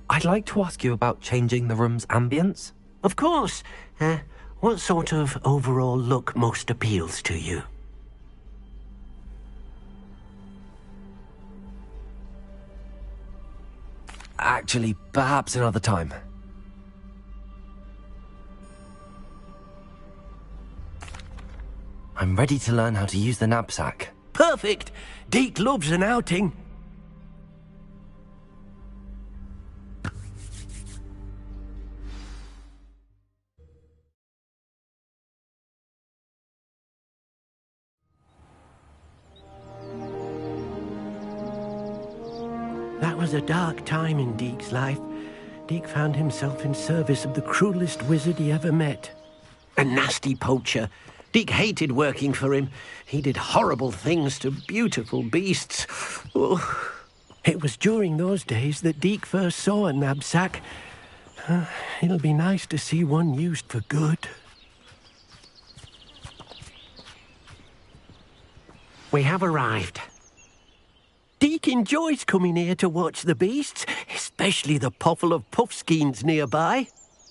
I'd like to ask you about changing the room's ambience. Of course. What sort of overall look most appeals to you? Actually, perhaps another time. I'm ready to learn how to use the knapsack. Perfect! Deke loves an outing. That was a dark time in Deke's life. Deke found himself in service of the cruelest wizard he ever met. A nasty poacher. Deke hated working for him. He did horrible things to beautiful beasts. Oh. It was during those days that Deke first saw a knapsack. It'll be nice to see one used for good. We have arrived. Deke enjoys coming here to watch the beasts, especially the potful of puffskeins nearby.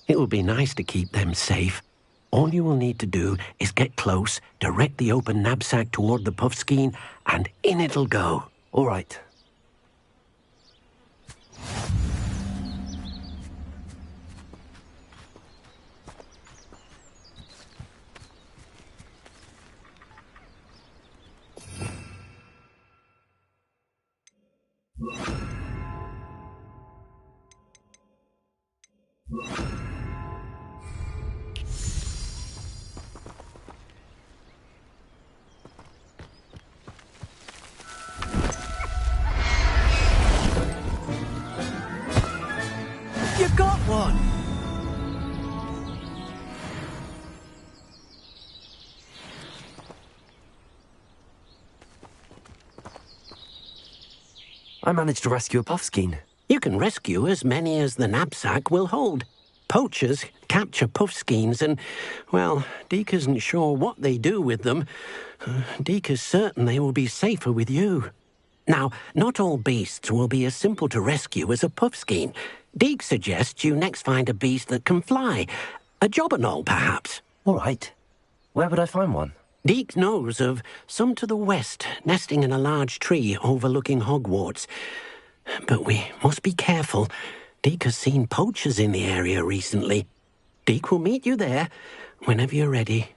It will be nice to keep them safe. All you will need to do is get close, direct the open knapsack toward the puffskein, and in it'll go. All right. You got one! I managed to rescue a puffskein. You can rescue as many as the knapsack will hold. Poachers capture puffskeins and, well, Deke isn't sure what they do with them. Deke is certain they will be safer with you. Now, not all beasts will be as simple to rescue as a puffskein. Deke suggests you next find a beast that can fly. A jobberknoll, perhaps. All right. Where would I find one? Deke knows of some to the west, nesting in a large tree overlooking Hogwarts. But we must be careful. Deke has seen poachers in the area recently. Deke will meet you there whenever you're ready.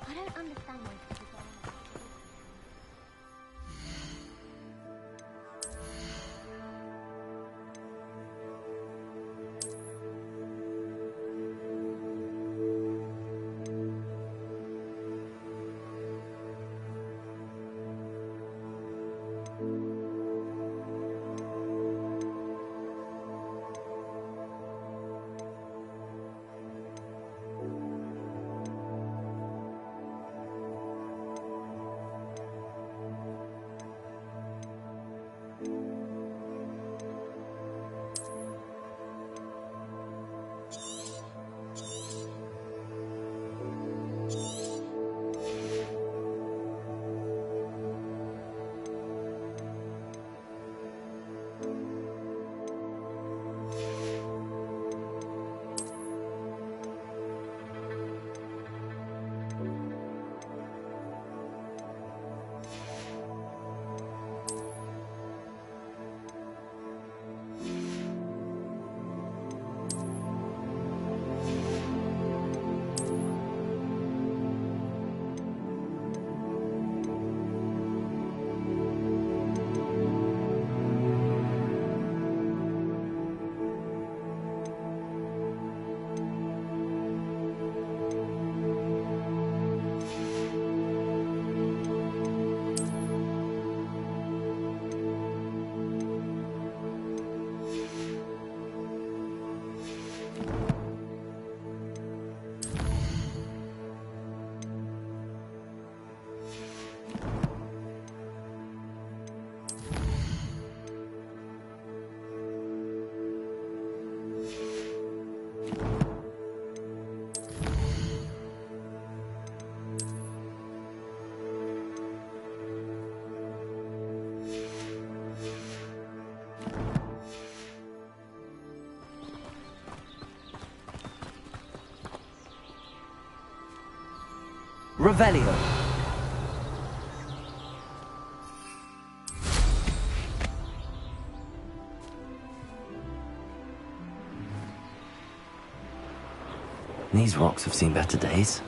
I don't understand why people go on. Revelio. These rocks have seen better days.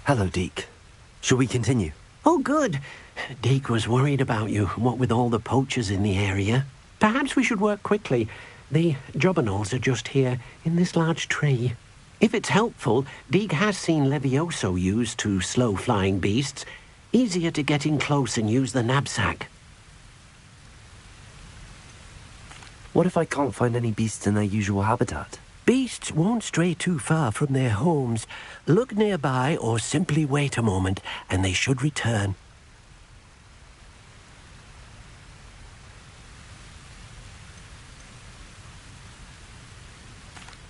Hello, Deke. Shall we continue? Oh, good. Deke was worried about you, what with all the poachers in the area. Perhaps we should work quickly. The jobberknolls are just here, in this large tree. If it's helpful, Deke has seen Levioso used to slow flying beasts. Easier to get in close and use the knapsack. What if I can't find any beasts in their usual habitat? Beasts won't stray too far from their homes. Look nearby or simply wait a moment, and they should return.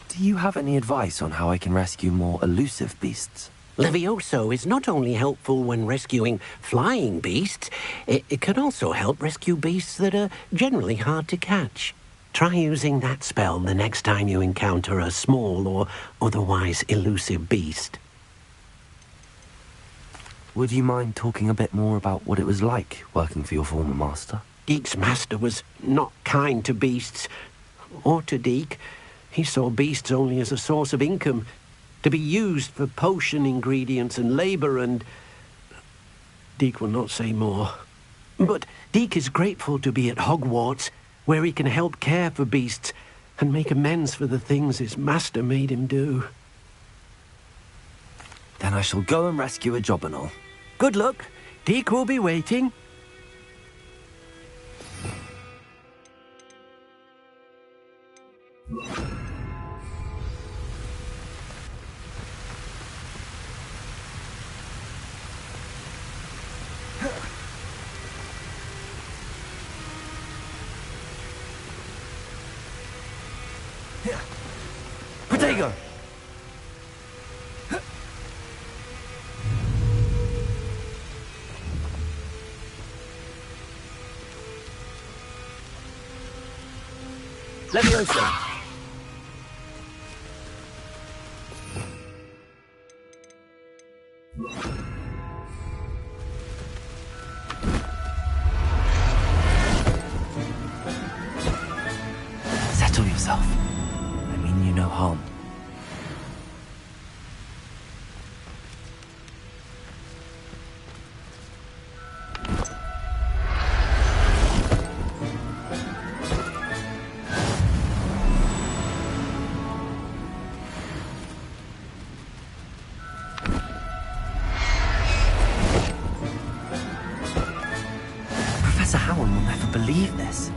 Do you have any advice on how I can rescue more elusive beasts? Levioso is not only helpful when rescuing flying beasts, it can also help rescue beasts that are generally hard to catch. Try using that spell the next time you encounter a small or otherwise elusive beast. Would you mind talking a bit more about what it was like working for your former master? Deke's master was not kind to beasts, or to Deke. He saw beasts only as a source of income, to be used for potion ingredients and labour, and Deke will not say more. But Deke is grateful to be at Hogwarts, where he can help care for beasts and make amends for the things his master made him do. Then I shall go and rescue a jobberknoll. Good luck. Deke will be waiting. Protego! Leviosa! Settle yourself. I mean you no harm. Professor Howard will never believe this.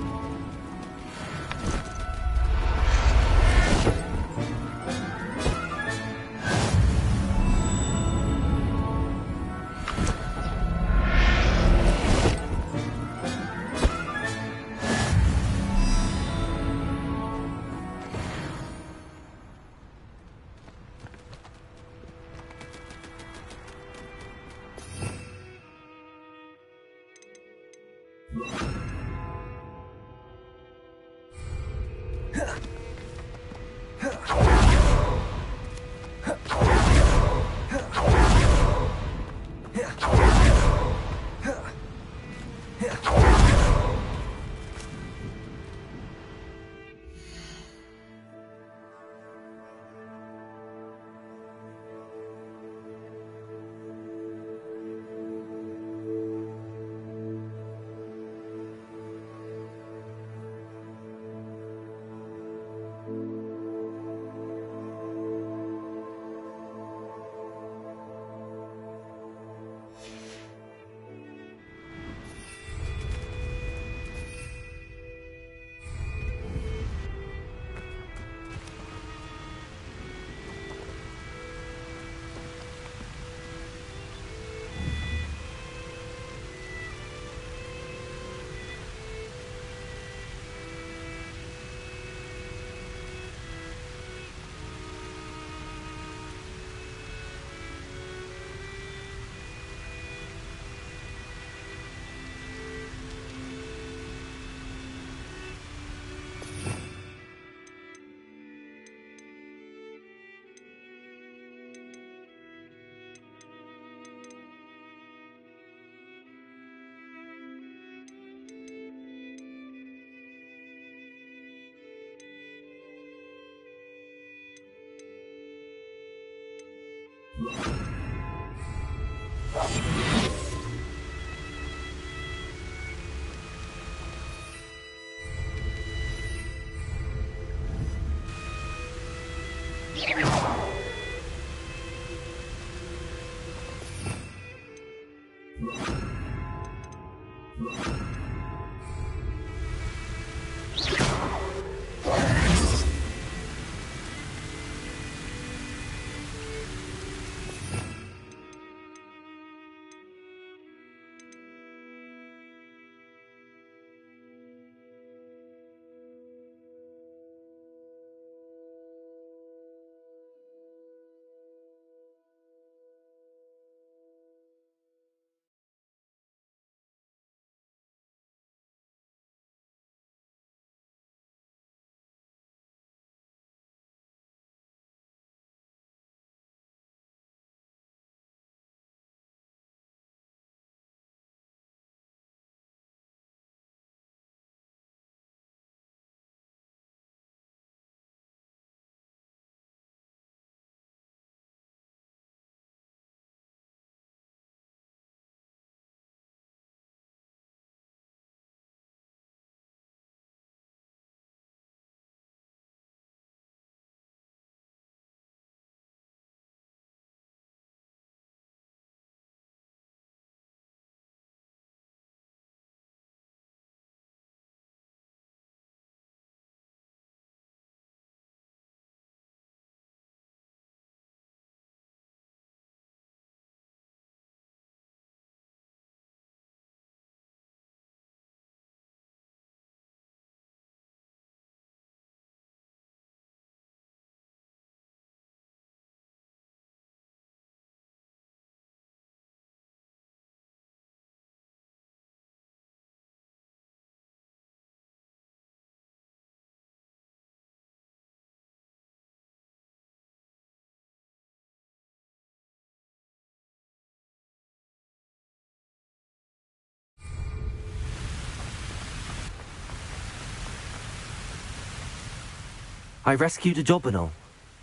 I rescued a jobberknoll.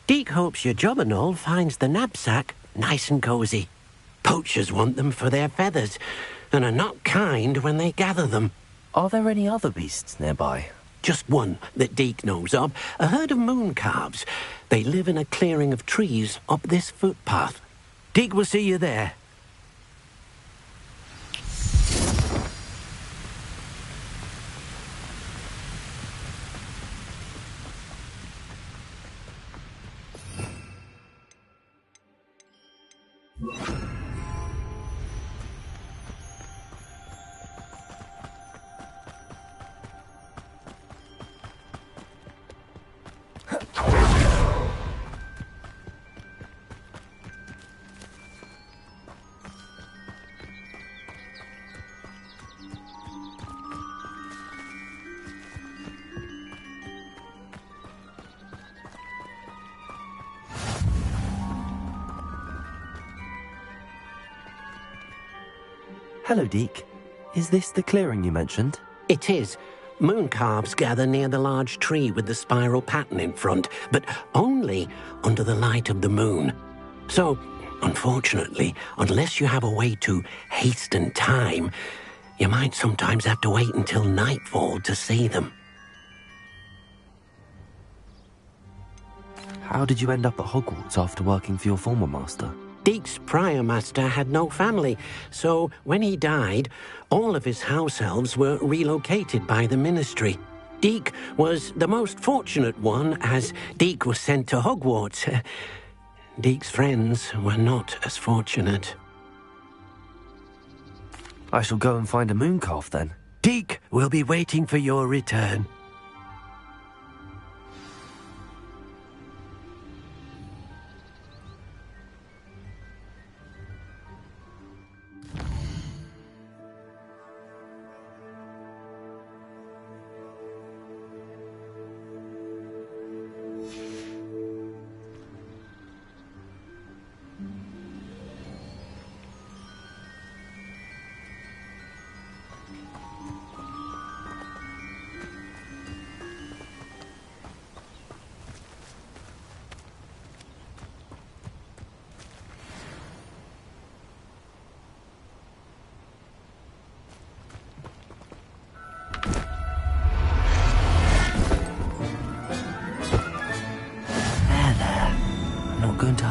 Deke hopes your jobberknoll finds the knapsack nice and cozy. Poachers want them for their feathers, and are not kind when they gather them. Are there any other beasts nearby? Just one that Deke knows of, a herd of moon calves. They live in a clearing of trees up this footpath. Deke will see you there. Hello, Deke. Is this the clearing you mentioned? It is. Moon calves gather near the large tree with the spiral pattern in front, but only under the light of the moon. So, unfortunately, unless you have a way to hasten time, you might sometimes have to wait until nightfall to see them. How did you end up at Hogwarts after working for your former master? Deke's prior master had no family, so when he died, all of his house elves were relocated by the ministry. Deke was the most fortunate one, as Deke was sent to Hogwarts. Deke's friends were not as fortunate. I shall go and find a moon calf then. Deke will be waiting for your return.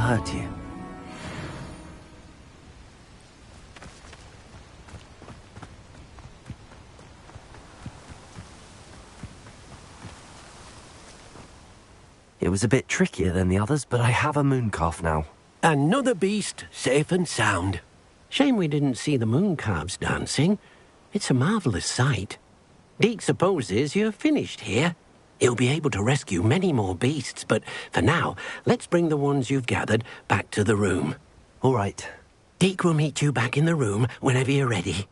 hurt you. It was a bit trickier than the others, but I have a moon calf now. Another beast, safe and sound. Shame we didn't see the moon calves dancing. It's a marvellous sight. Deke supposes you're finished here. He'll be able to rescue many more beasts, but for now, let's bring the ones you've gathered back to the room. All right. Deke will meet you back in the room whenever you're ready.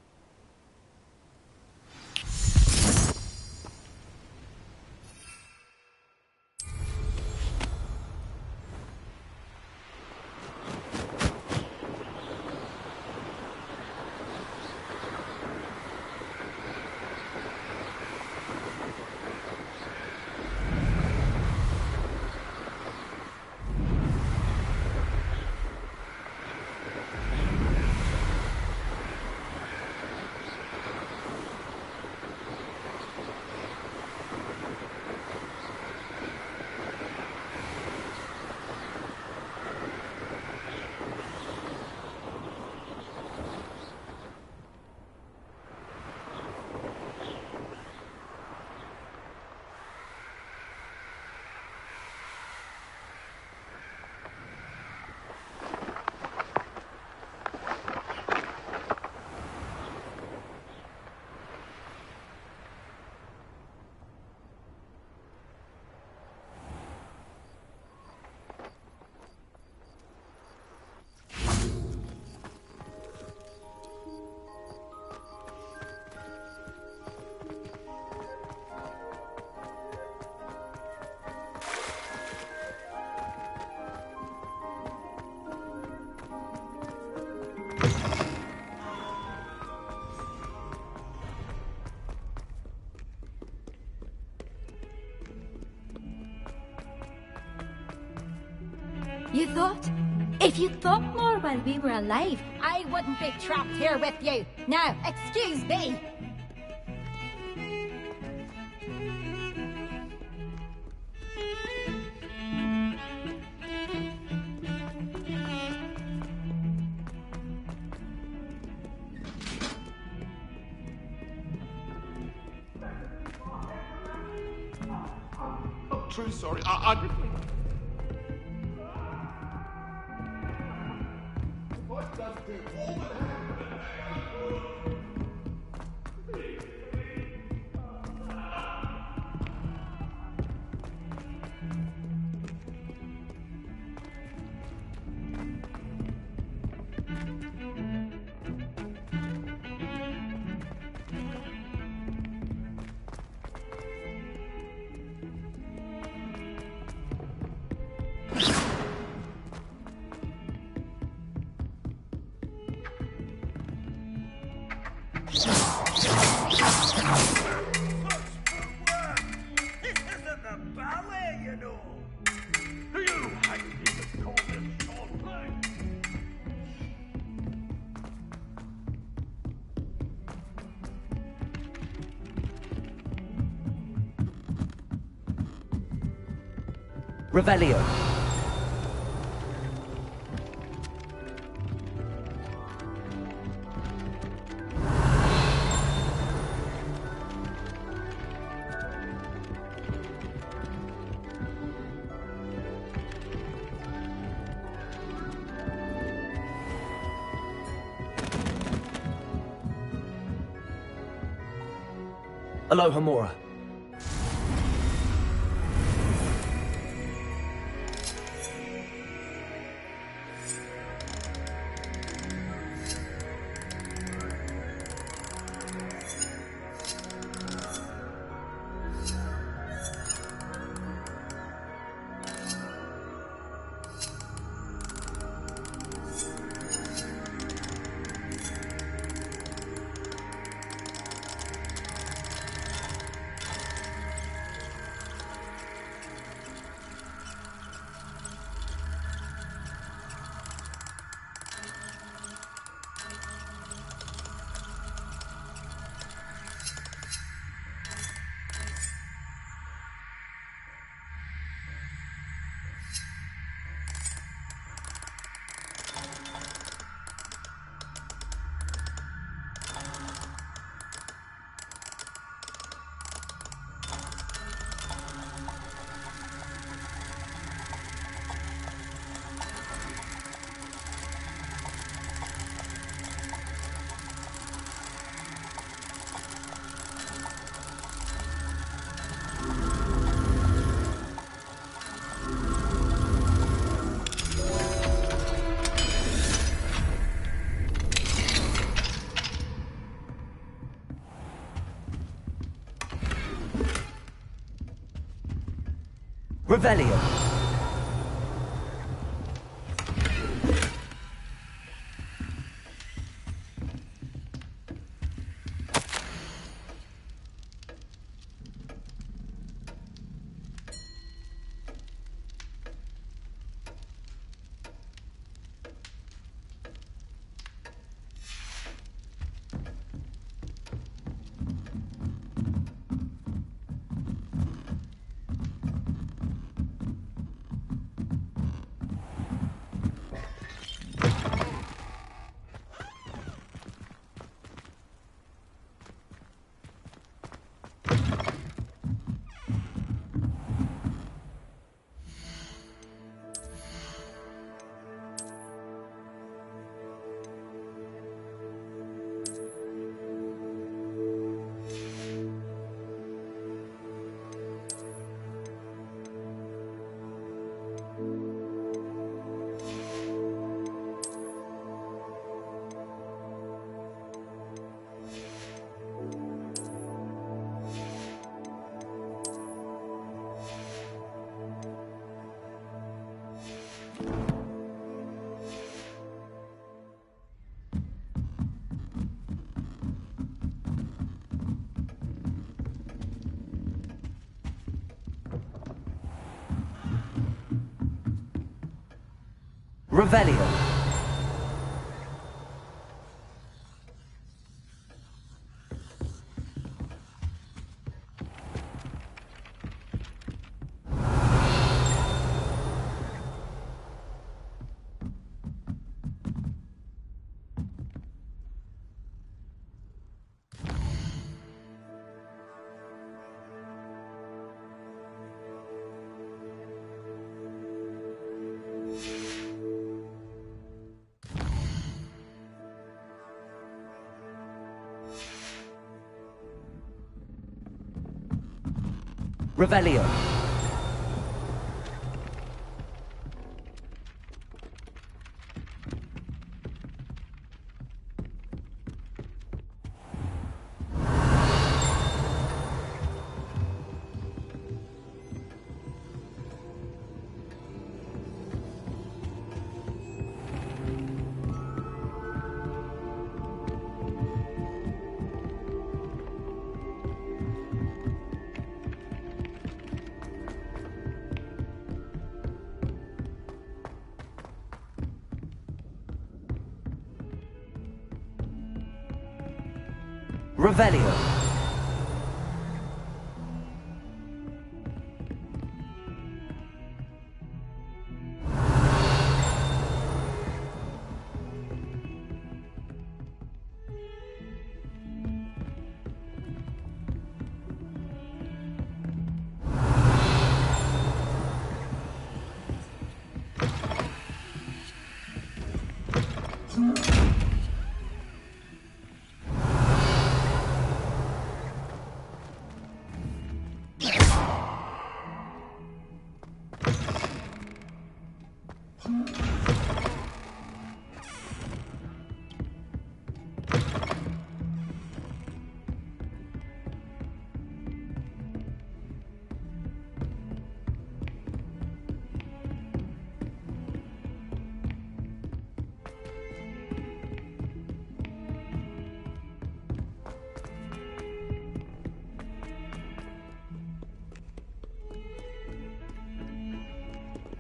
You thought? If you thought more while we were alive, I wouldn't be trapped here with you. Now, excuse me. I'm truly sorry. What does do all that Revelio. Aloha Mora. Revelio. Revelio. Revelio. Revelio.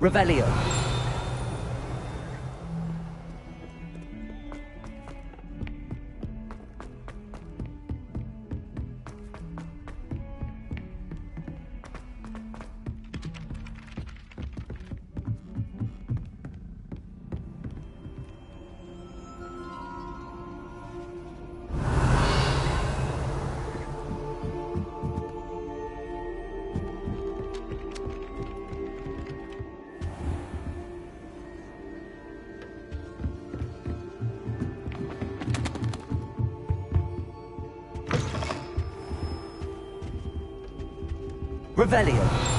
Revelio. Revelio.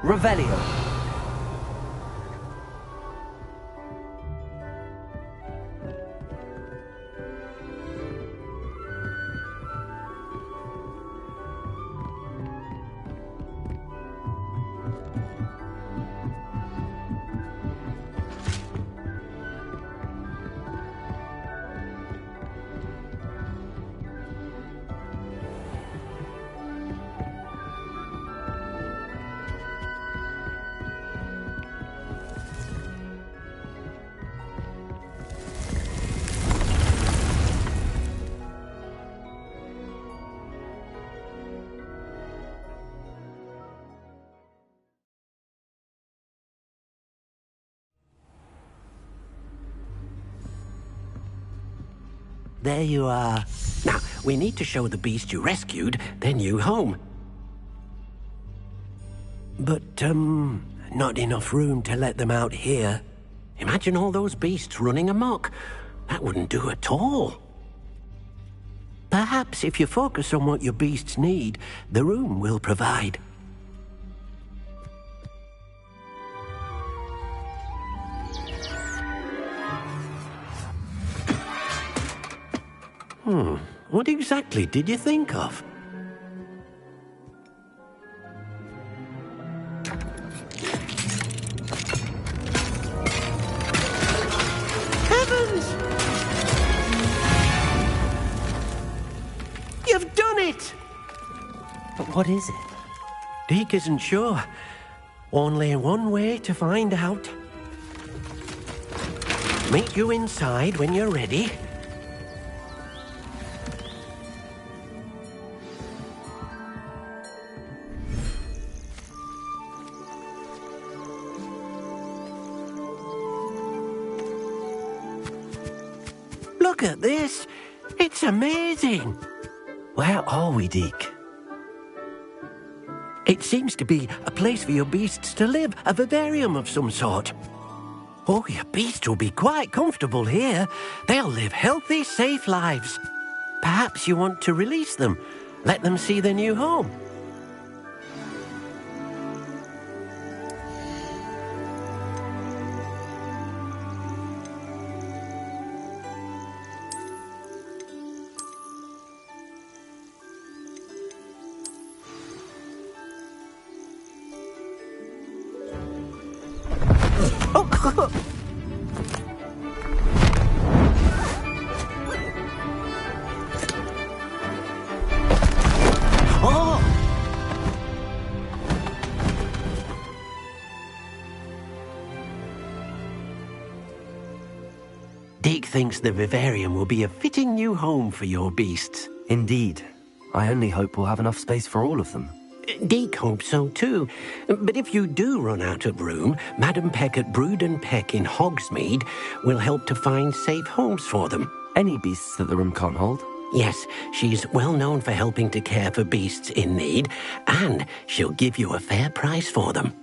Revelio. There you are. Now, we need to show the beast you rescued their new home. But, not enough room to let them out here. Imagine all those beasts running amok. That wouldn't do at all. Perhaps if you focus on what your beasts need, the room will provide. What exactly did you think of? Heavens! You've done it! But what is it? Deke isn't sure. Only one way to find out. Meet you inside when you're ready. Look at this. It's amazing. Where are we, Deke? It seems to be a place for your beasts to live, a vivarium of some sort. Oh, your beasts will be quite comfortable here. They'll live healthy, safe lives. Perhaps you want to release them, let them see their new home. Deke thinks the vivarium will be a fitting new home for your beasts. Indeed. I only hope we'll have enough space for all of them. Deke hopes so too. But if you do run out of room, Madam Peck at Brood and Peck in Hogsmeade will help to find safe homes for them. Any beasts that the room can't hold? Yes, she's well known for helping to care for beasts in need, and she'll give you a fair price for them.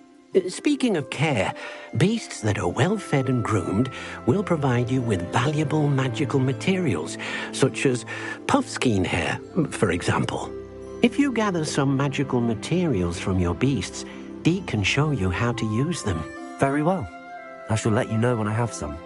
Speaking of care, beasts that are well fed and groomed will provide you with valuable magical materials, such as puffskein hair, for example. If you gather some magical materials from your beasts, Deke can show you how to use them. Very well. I shall let you know when I have some.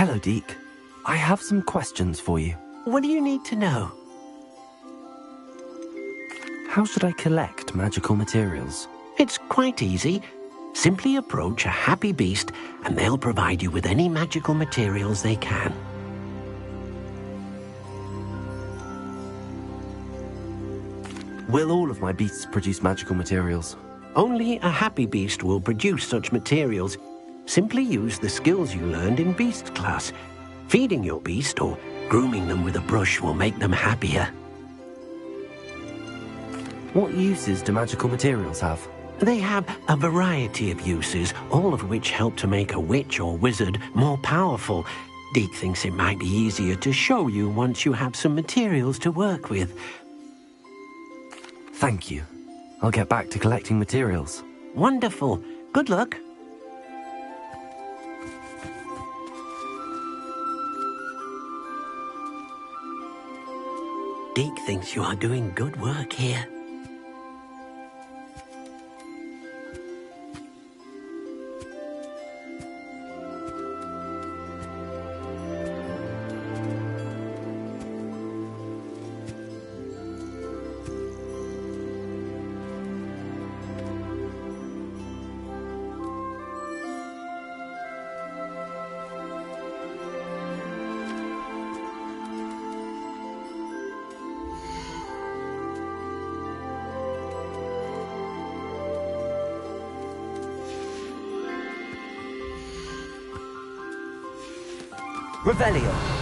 Hello, Deke. I have some questions for you. What do you need to know? How should I collect magical materials? It's quite easy. Simply approach a happy beast and they'll provide you with any magical materials they can. Will all of my beasts produce magical materials? Only a happy beast will produce such materials. Simply use the skills you learned in beast class. Feeding your beast or grooming them with a brush will make them happier. What uses do magical materials have? They have a variety of uses, all of which help to make a witch or wizard more powerful. Deke thinks it might be easier to show you once you have some materials to work with. Thank you. I'll get back to collecting materials. Wonderful. Good luck. Deke thinks you are doing good work here. Revelio.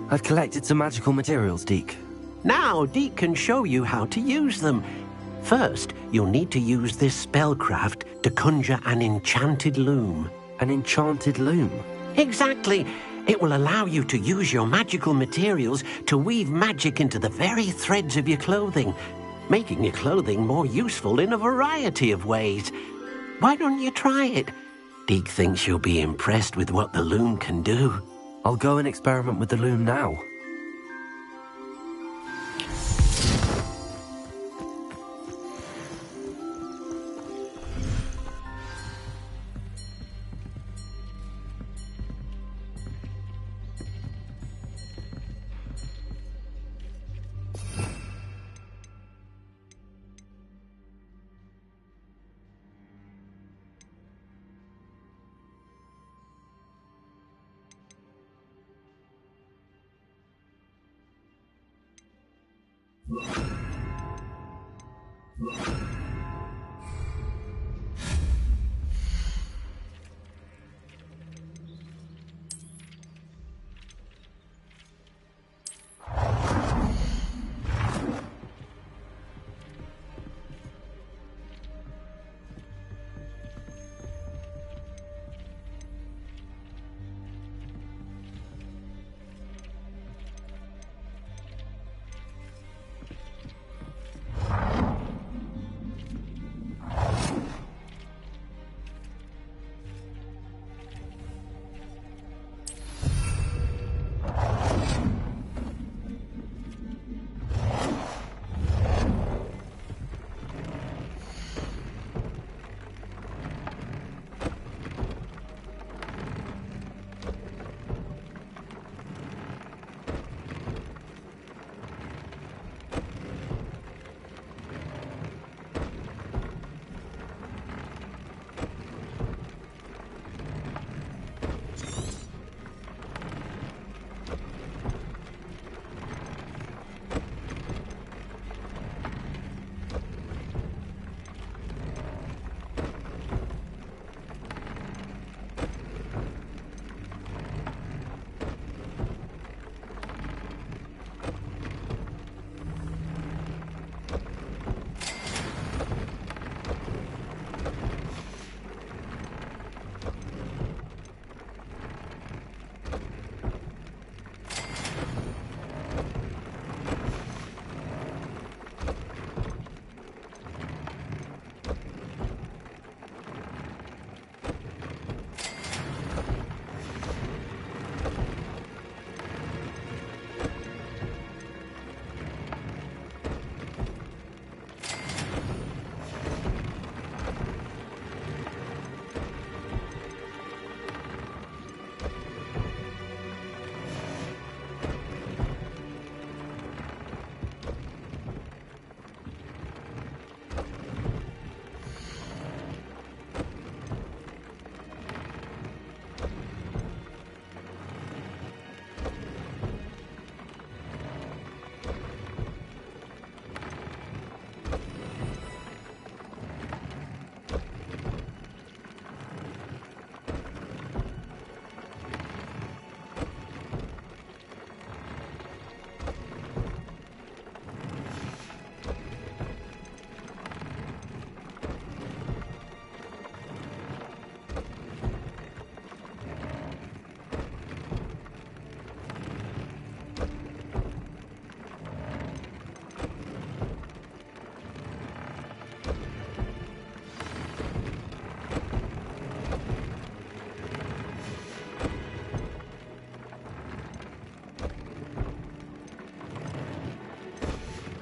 I've collected some magical materials, Deke. Now, Deke can show you how to use them. First, you'll need to use this spellcraft to conjure an enchanted loom. An enchanted loom? Exactly. It will allow you to use your magical materials to weave magic into the very threads of your clothing, making your clothing more useful in a variety of ways. Why don't you try it? Deke thinks you'll be impressed with what the loom can do. I'll go and experiment with the loom now.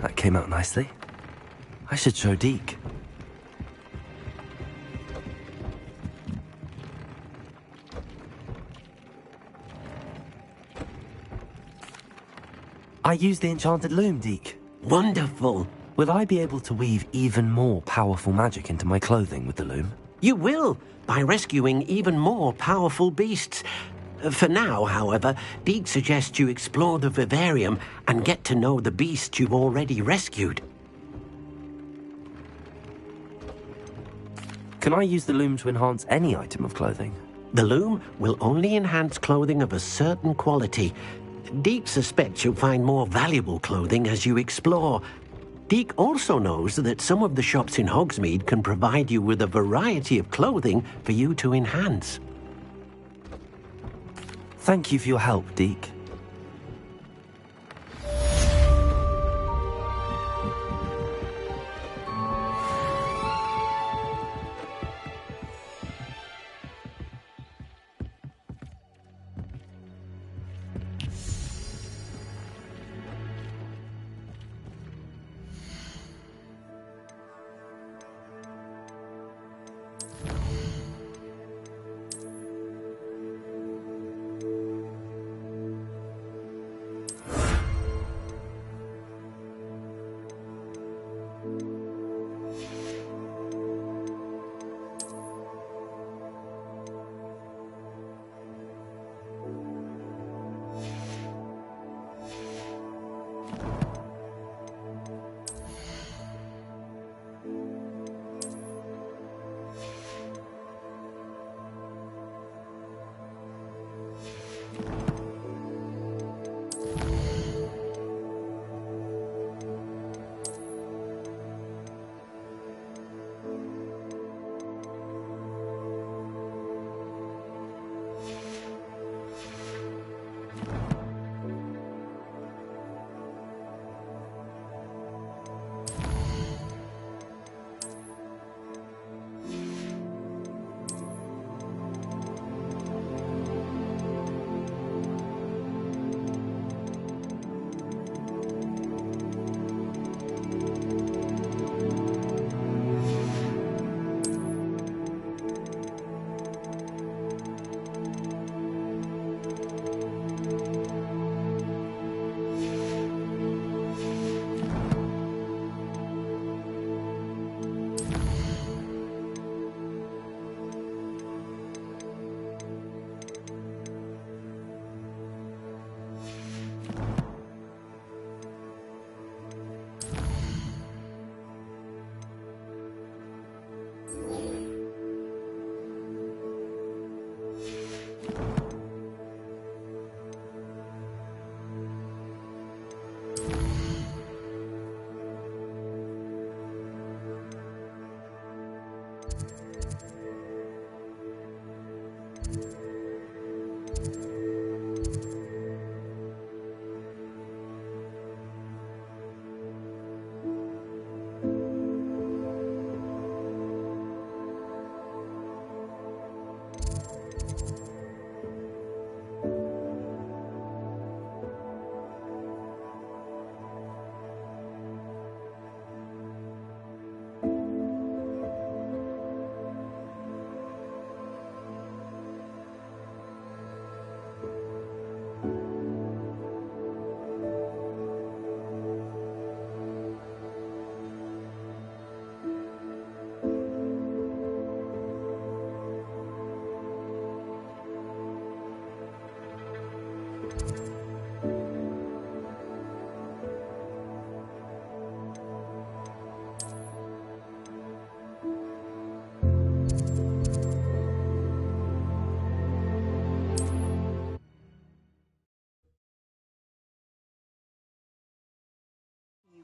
That came out nicely. I should show Deke. I used the enchanted loom, Deke. Wonderful. Will I be able to weave even more powerful magic into my clothing with the loom? You will, by rescuing even more powerful beasts. For now, however, Deke suggests you explore the vivarium and get to know the beasts you've already rescued. Can I use the loom to enhance any item of clothing? The loom will only enhance clothing of a certain quality. Deke suspects you'll find more valuable clothing as you explore. Deke also knows that some of the shops in Hogsmeade can provide you with a variety of clothing for you to enhance. Thank you for your help, Deke.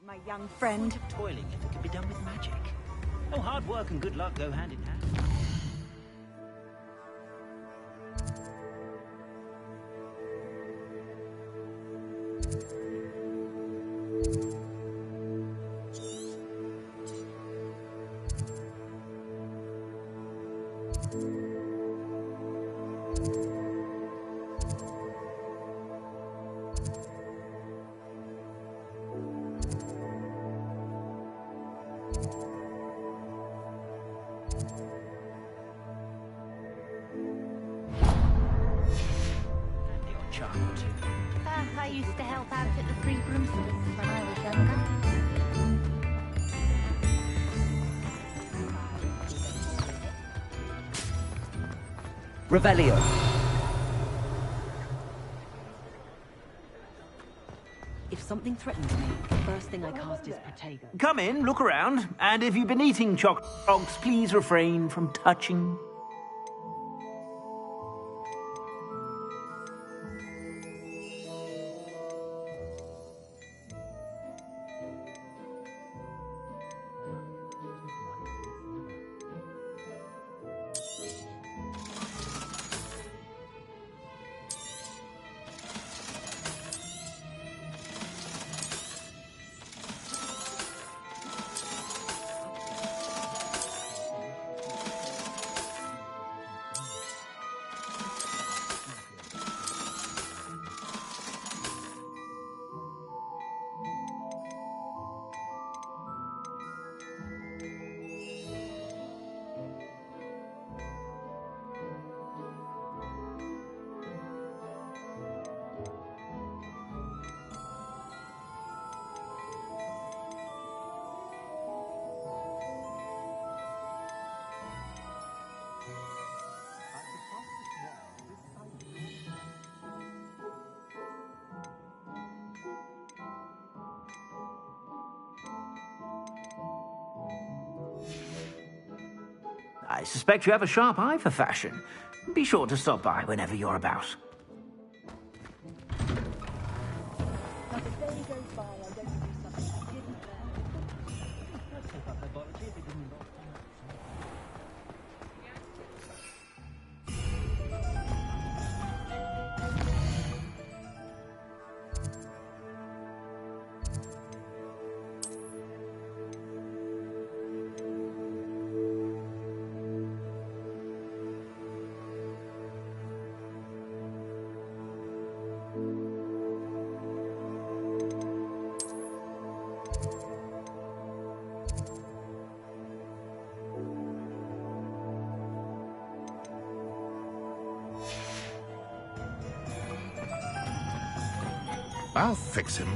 My young friend. Toiling if it can be done with magic. Oh, hard work and good luck go hand in hand. used to help out at the Three Broomsticks when I was younger. Revelio. If something threatens me, the first thing I cast is Protego. Come in, look around, and if you've been eating chocolate frogs, please refrain from touching. I suspect you have a sharp eye for fashion. Be sure to stop by whenever you're about. I'll fix him.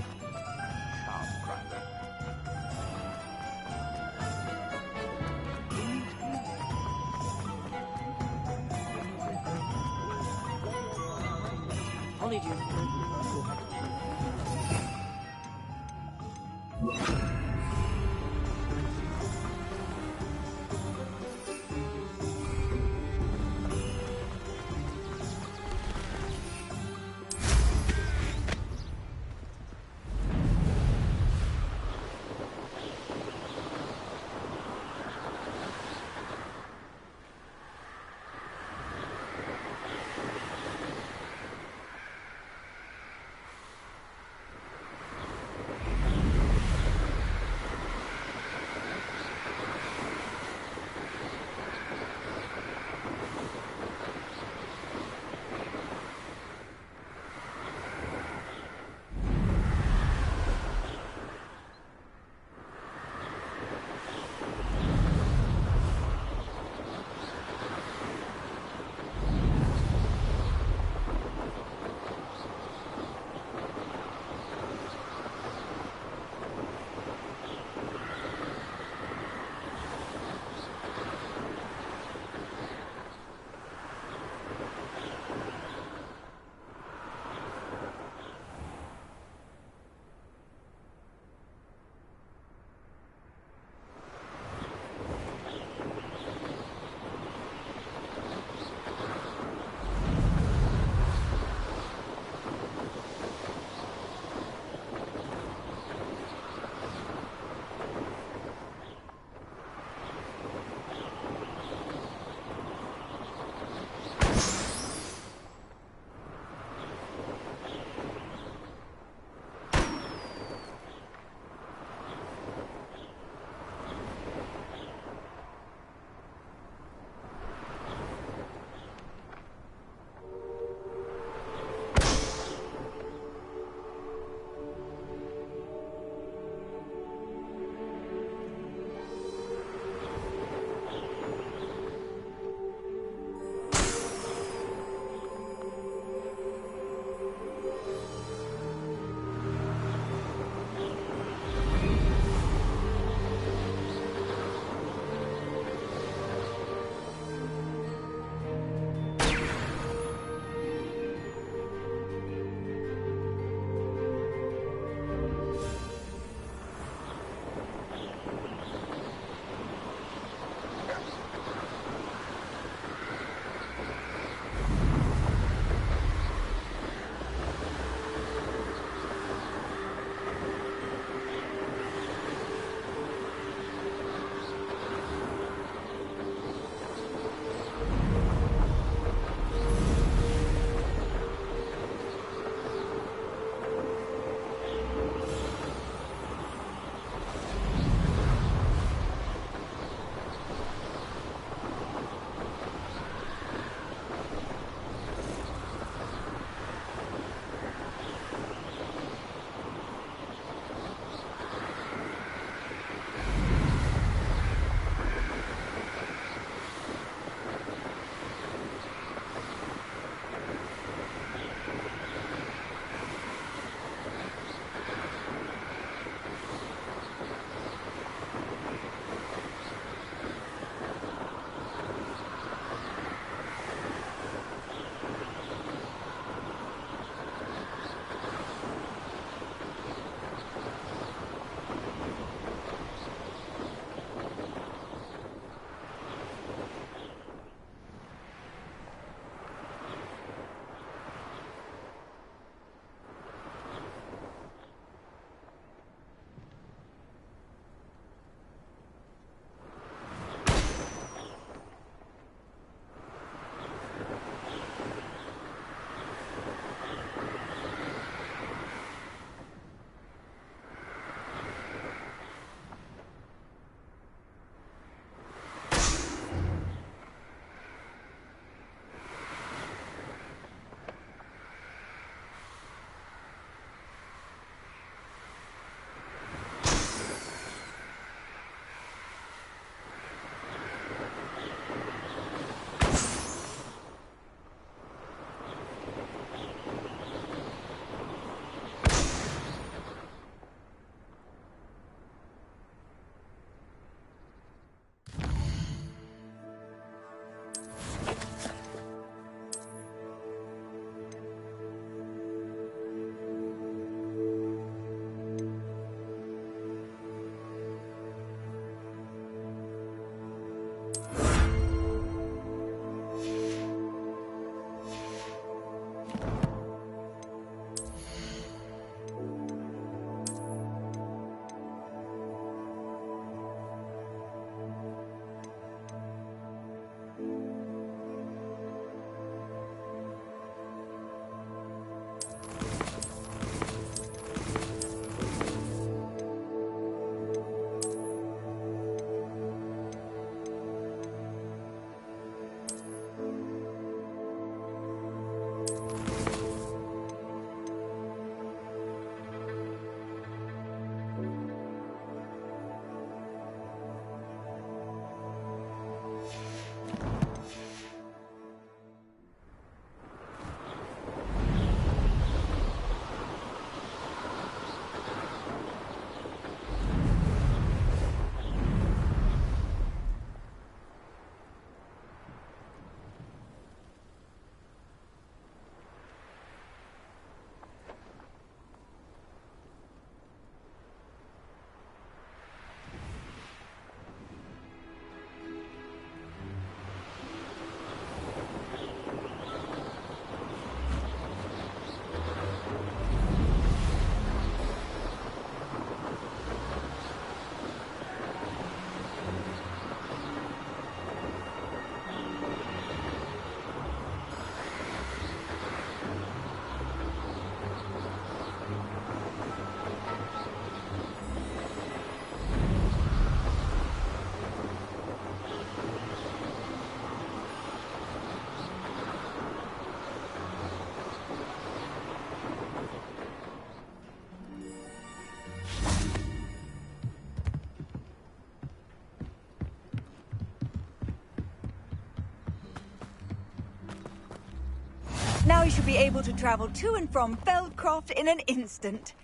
Now you should be able to travel to and from Feldcroft in an instant.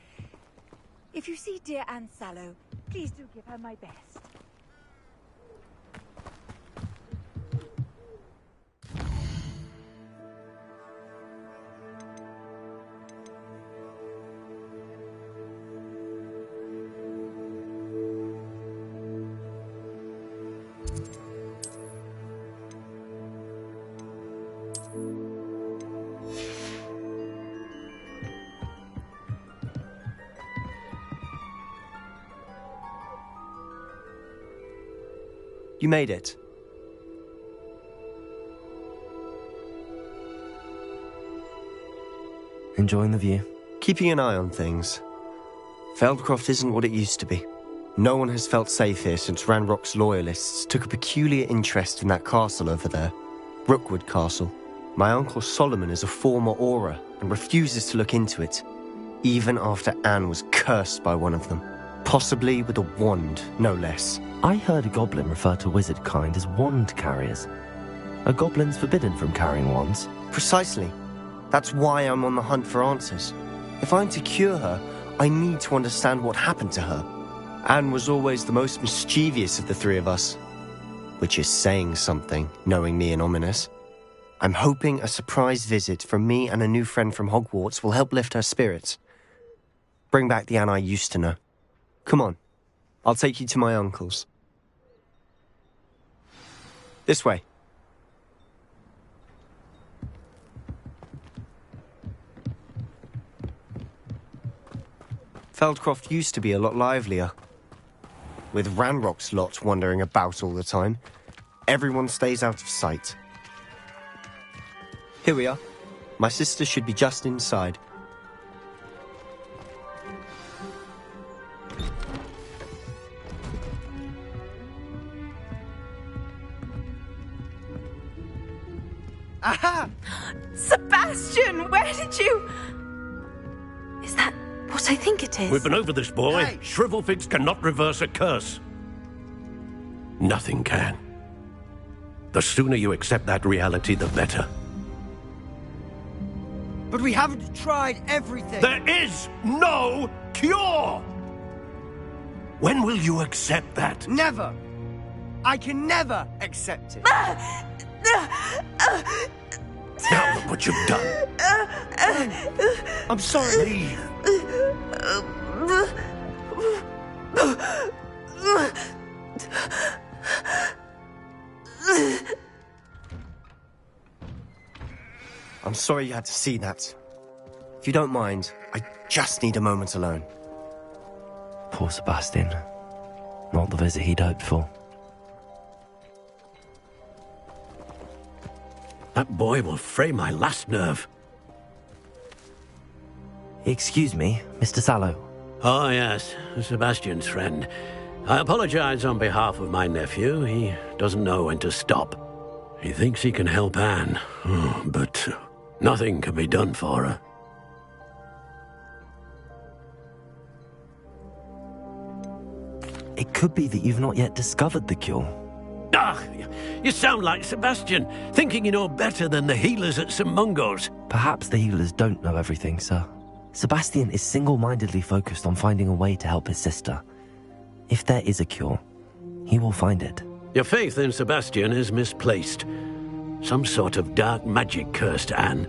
If you see dear Anne Sallow, please do give her my best. You made it. Enjoying the view? Keeping an eye on things. Feldcroft isn't what it used to be. No one has felt safe here since Ranrock's loyalists took a peculiar interest in that castle over there. Rookwood Castle. My uncle Solomon is a former Auror and refuses to look into it, even after Anne was cursed by one of them. Possibly with a wand, no less. I heard a goblin refer to wizard kind as wand carriers. Are goblins forbidden from carrying wands? Precisely. That's why I'm on the hunt for answers. If I'm to cure her, I need to understand what happened to her. Anne was always the most mischievous of the three of us. Which is saying something, knowing me and Ominous. I'm hoping a surprise visit from me and a new friend from Hogwarts will help lift her spirits. Bring back the Anne I used to know. Come on, I'll take you to my uncle's. This way. Feldcroft used to be a lot livelier. With Ranrock's lot wandering about all the time, everyone stays out of sight. Here we are. My sister should be just inside. Aha! Sebastian, where did you... Is that what I think it is? We've been over this, boy. Hey! Shrivelfigs cannot reverse a curse. Nothing can. The sooner you accept that reality, the better. But we haven't tried everything. There is no cure! When will you accept that? Never. I can never accept it. Now look what you've done. I'm sorry. Leave. I'm sorry you had to see that. If you don't mind, I just need a moment alone. Poor Sebastian. Not the visit he'd hoped for. That boy will fray my last nerve. Excuse me, Mr. Sallow. Oh, yes, Sebastian's friend. I apologize on behalf of my nephew. He doesn't know when to stop. He thinks he can help Anne, but nothing can be done for her. It could be that you've not yet discovered the cure. Ah, you sound like Sebastian, thinking you know better than the healers at St. Mungo's. Perhaps the healers don't know everything, sir. Sebastian is single-mindedly focused on finding a way to help his sister. If there is a cure, he will find it. Your faith in Sebastian is misplaced. Some sort of dark magic cursed Anne,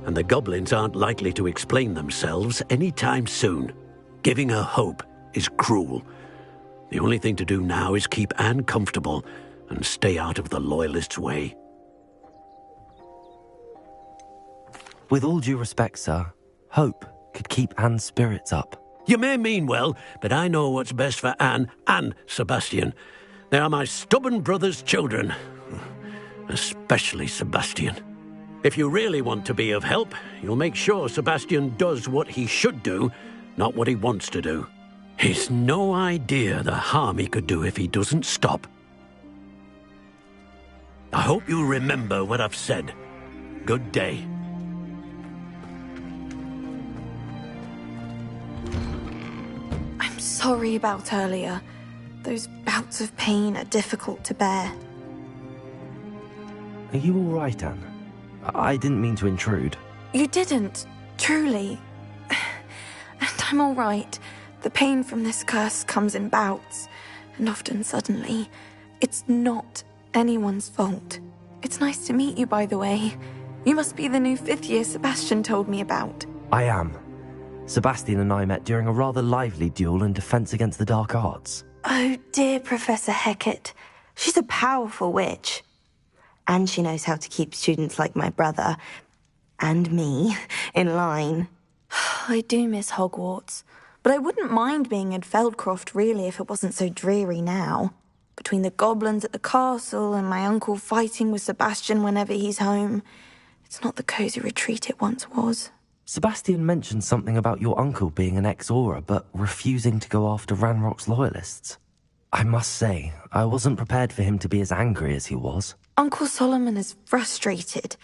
and the goblins aren't likely to explain themselves anytime soon. Giving her hope is cruel. The only thing to do now is keep Anne comfortable and stay out of the Loyalists' way. With all due respect, sir, hope could keep Anne's spirits up. You may mean well, but I know what's best for Anne and Sebastian. They are my stubborn brother's children. Especially Sebastian. If you really want to be of help, you'll make sure Sebastian does what he should do, not what he wants to do. He's no idea the harm he could do if he doesn't stop. I hope you'll remember what I've said. Good day. I'm sorry about earlier. Those bouts of pain are difficult to bear. Are you all right, Anne? I didn't mean to intrude. You didn't, truly. And I'm all right. The pain from this curse comes in bouts, and often suddenly. It's not anyone's fault. It's nice to meet you, by the way. You must be the new 5th year Sebastian told me about. I am. Sebastian and I met during a rather lively duel in Defense Against the Dark Arts. Oh, dear Professor Hecat. She's a powerful witch. And she knows how to keep students like my brother, and me, in line. I do miss Hogwarts, but I wouldn't mind being in Feldcroft, really, if it wasn't so dreary now. Between the goblins at the castle and my uncle fighting with Sebastian whenever he's home, it's not the cosy retreat it once was. Sebastian mentioned something about your uncle being an ex-Auror, but refusing to go after Ranrock's loyalists. I must say, I wasn't prepared for him to be as angry as he was. Uncle Solomon is frustrated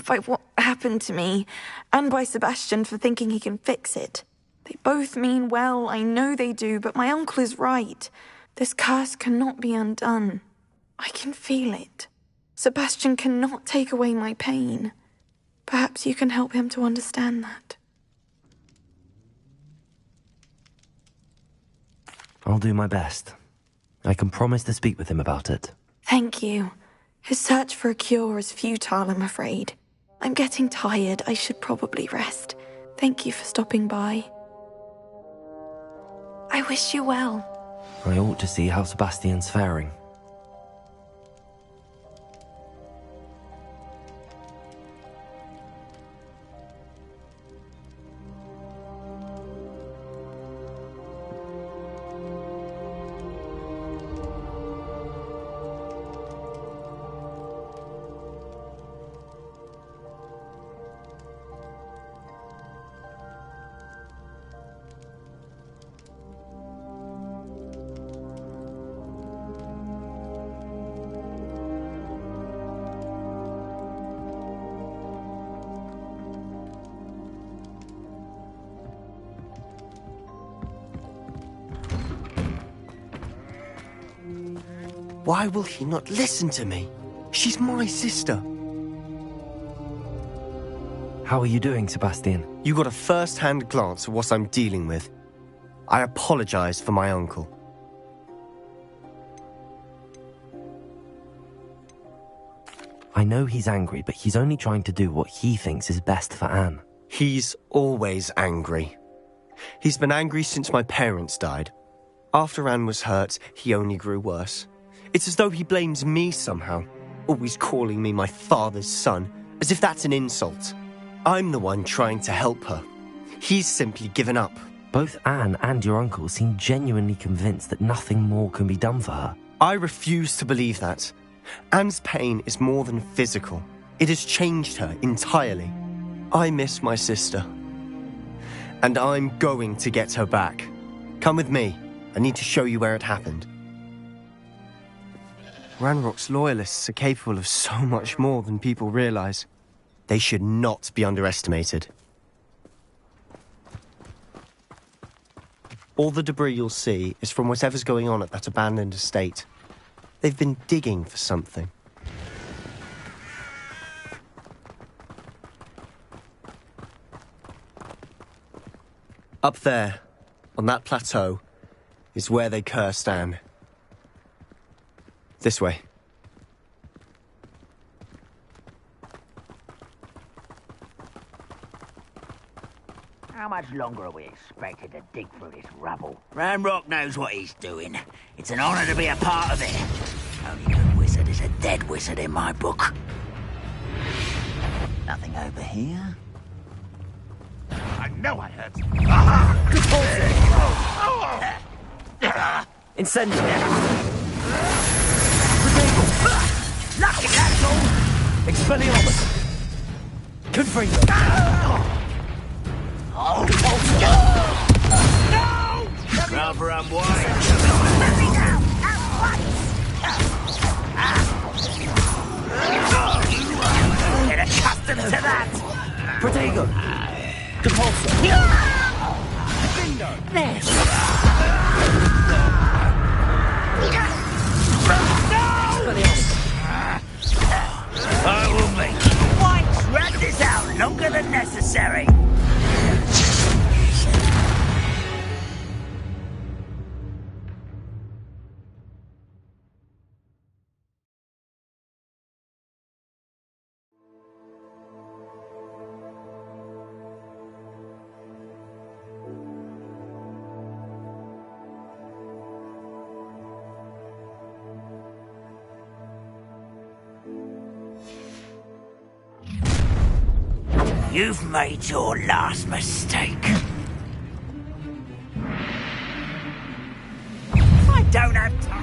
by what happened to me, and by Sebastian for thinking he can fix it. They both mean well, I know they do, but my uncle is right. This curse cannot be undone. I can feel it. Sebastian cannot take away my pain. Perhaps you can help him to understand that. I'll do my best. I can promise to speak with him about it. Thank you. His search for a cure is futile, I'm afraid. I'm getting tired. I should probably rest. Thank you for stopping by. I wish you well. I ought to see how Sebastian's faring. Why will he not listen to me? She's my sister. How are you doing, Sebastian? You got a first-hand glance at what I'm dealing with. I apologize for my uncle. I know he's angry, but he's only trying to do what he thinks is best for Anne. He's always angry. He's been angry since my parents died. After Anne was hurt, he only grew worse. It's as though he blames me somehow, always calling me my father's son, as if that's an insult. I'm the one trying to help her. He's simply given up. Both Anne and your uncle seem genuinely convinced that nothing more can be done for her. I refuse to believe that. Anne's pain is more than physical. It has changed her entirely. I miss my sister. And I'm going to get her back. Come with me. I need to show you where it happened. Ranrock's loyalists are capable of so much more than people realize. They should not be underestimated. All the debris you'll see is from whatever's going on at that abandoned estate. They've been digging for something. Up there, on that plateau, is where they cursed Anne. This way. How much longer are we expected to dig through this rubble? Ranrock knows what he's doing. It's an honor to be a part of it. Only a wizard is a dead wizard in my book. Nothing over here. I know I heard. Incendiary! Lucky, that's all! Expelliarmus! Confringo! Oh, no! Rather unwise. Let me go! Get accustomed to that! Protego! Depulso! I will make you. Why drag this out longer than You've made your last mistake. I don't have time.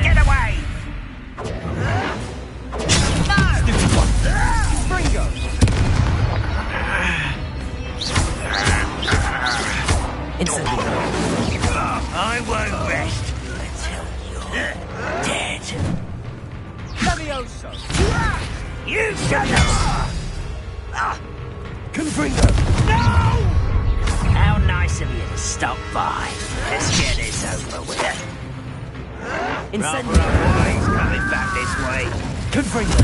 Get away! I won't rest until you're dead. Levioso! You shut up! Confringo! No! How nice of you to stop by. Let's get this over with. Incendio! He's coming back this way. Confringo!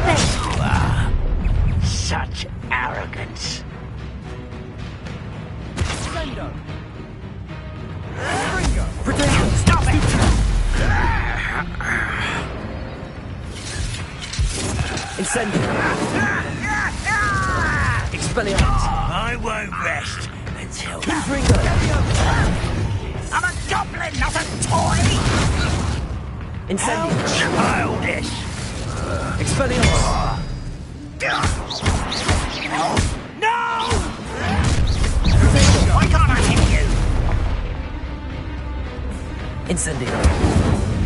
There you are. Such arrogance. Sendo! Confringo! Protego! Stop it! Incendio! Expelliarmus! I won't rest until... Confringo! I'm a goblin, not a toy! Incendio! Childish! Expelliarmus! No! Why can't I hit you? Incendio!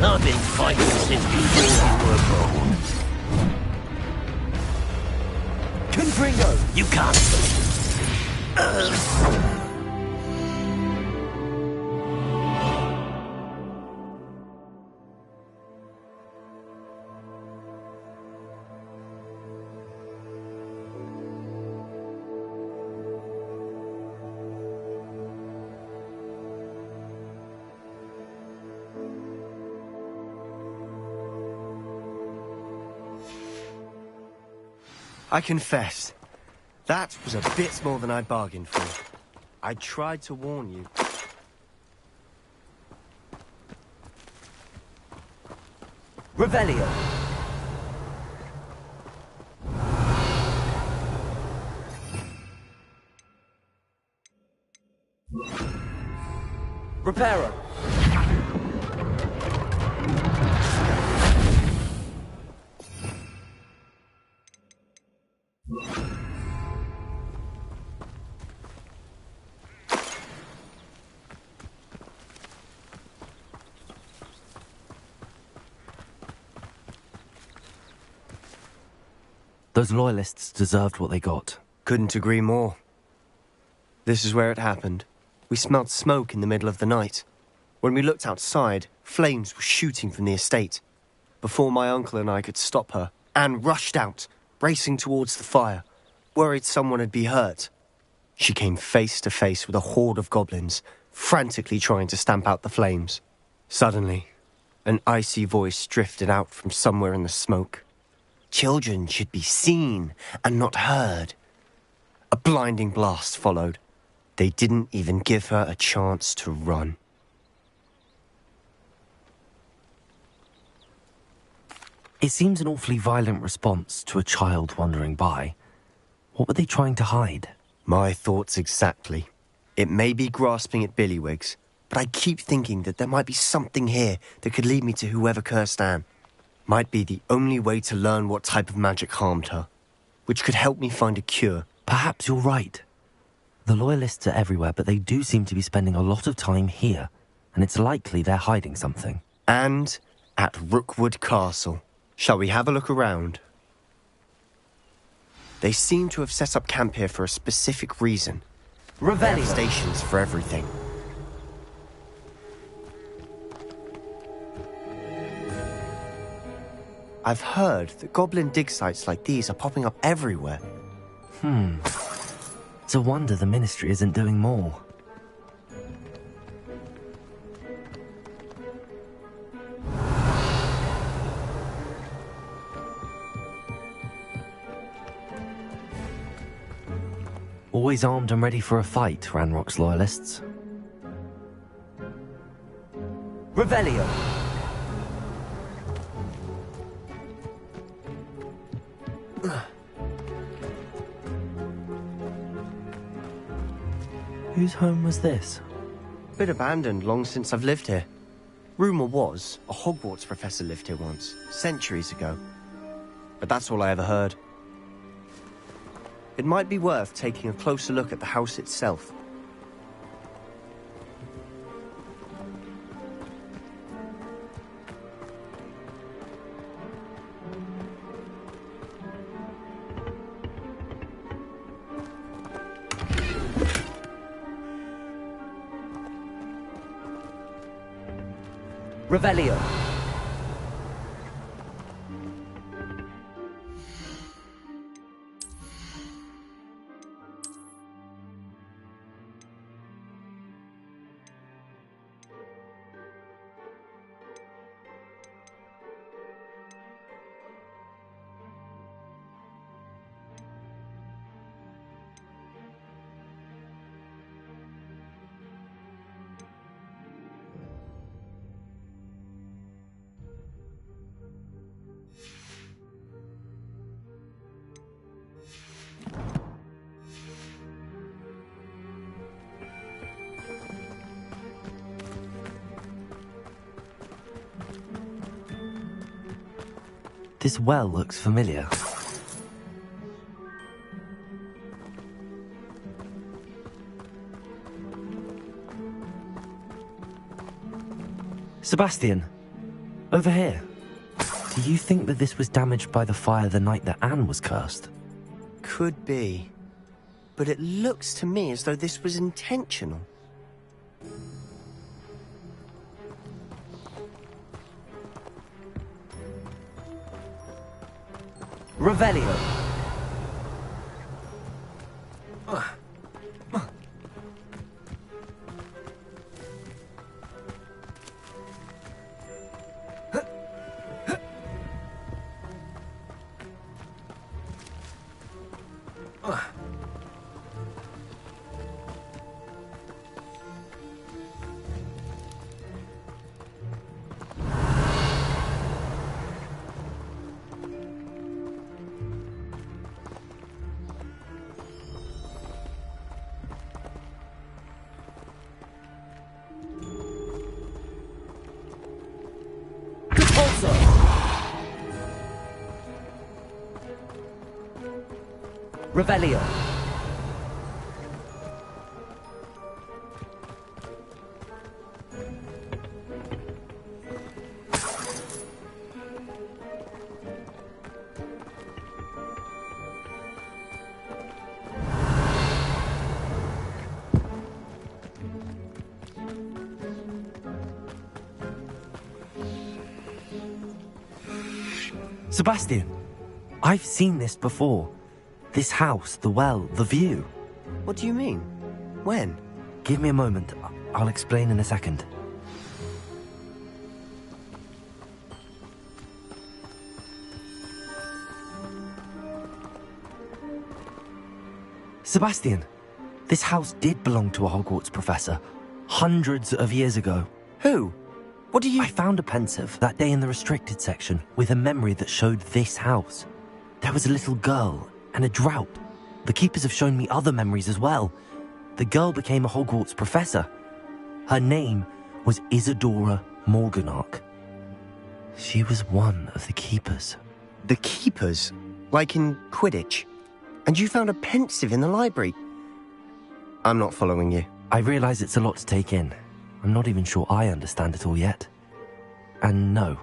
I've been fighting since before you were born. Confringo! You can't. I confess, that was a bit more than I'd bargained for. I tried to warn you. Revelio! Reparo! Those loyalists deserved what they got. Couldn't agree more. This is where it happened. We smelled smoke in the middle of the night. When we looked outside, flames were shooting from the estate. Before my uncle and I could stop her, Anne rushed out, racing towards the fire, worried someone had been hurt. She came face to face with a horde of goblins, frantically trying to stamp out the flames. Suddenly, an icy voice drifted out from somewhere in the smoke. Children should be seen and not heard. A blinding blast followed. They didn't even give her a chance to run. It seems an awfully violent response to a child wandering by. What were they trying to hide? My thoughts exactly. It may be grasping at Billywigs, but I keep thinking that there might be something here that could lead me to whoever cursed Anne. Might be the only way to learn what type of magic harmed her, which could help me find a cure. Perhaps you're right. The Loyalists are everywhere, but they do seem to be spending a lot of time here, and it's likely they're hiding something. And at Rookwood Castle. Shall we have a look around? They seem to have set up camp here for a specific reason. They have stations for everything. I've heard that goblin dig sites like these are popping up everywhere. It's a wonder the Ministry isn't doing more. Always armed and ready for a fight, Ranrock's Loyalists. Revelio! Whose home was this? Bit abandoned long since I've lived here. Rumour was a Hogwarts professor lived here once, centuries ago. But that's all I ever heard. It might be worth taking a closer look at the house itself. Revelio. This well looks familiar. Sebastian, over here. Do you think that this was damaged by the fire the night that Anne was cursed? Could be. But it looks to me as though this was intentional. Revelio. Revelio. Sebastian, I've seen this before. This house, the well, the view. What do you mean? When? Give me a moment. I'll explain in a second. Sebastian, this house did belong to a Hogwarts professor, hundreds of years ago. Who? What do you... I found a pensive that day in the restricted section with a memory that showed this house. There was a little girl and a drought. The keepers have shown me other memories as well. The girl became a Hogwarts professor. Her name was Isadora Morganach. She was one of the keepers. The keepers? Like in Quidditch? And you found a pensive in the library? I'm not following you. I realize it's a lot to take in. I'm not even sure I understand it all yet. And no,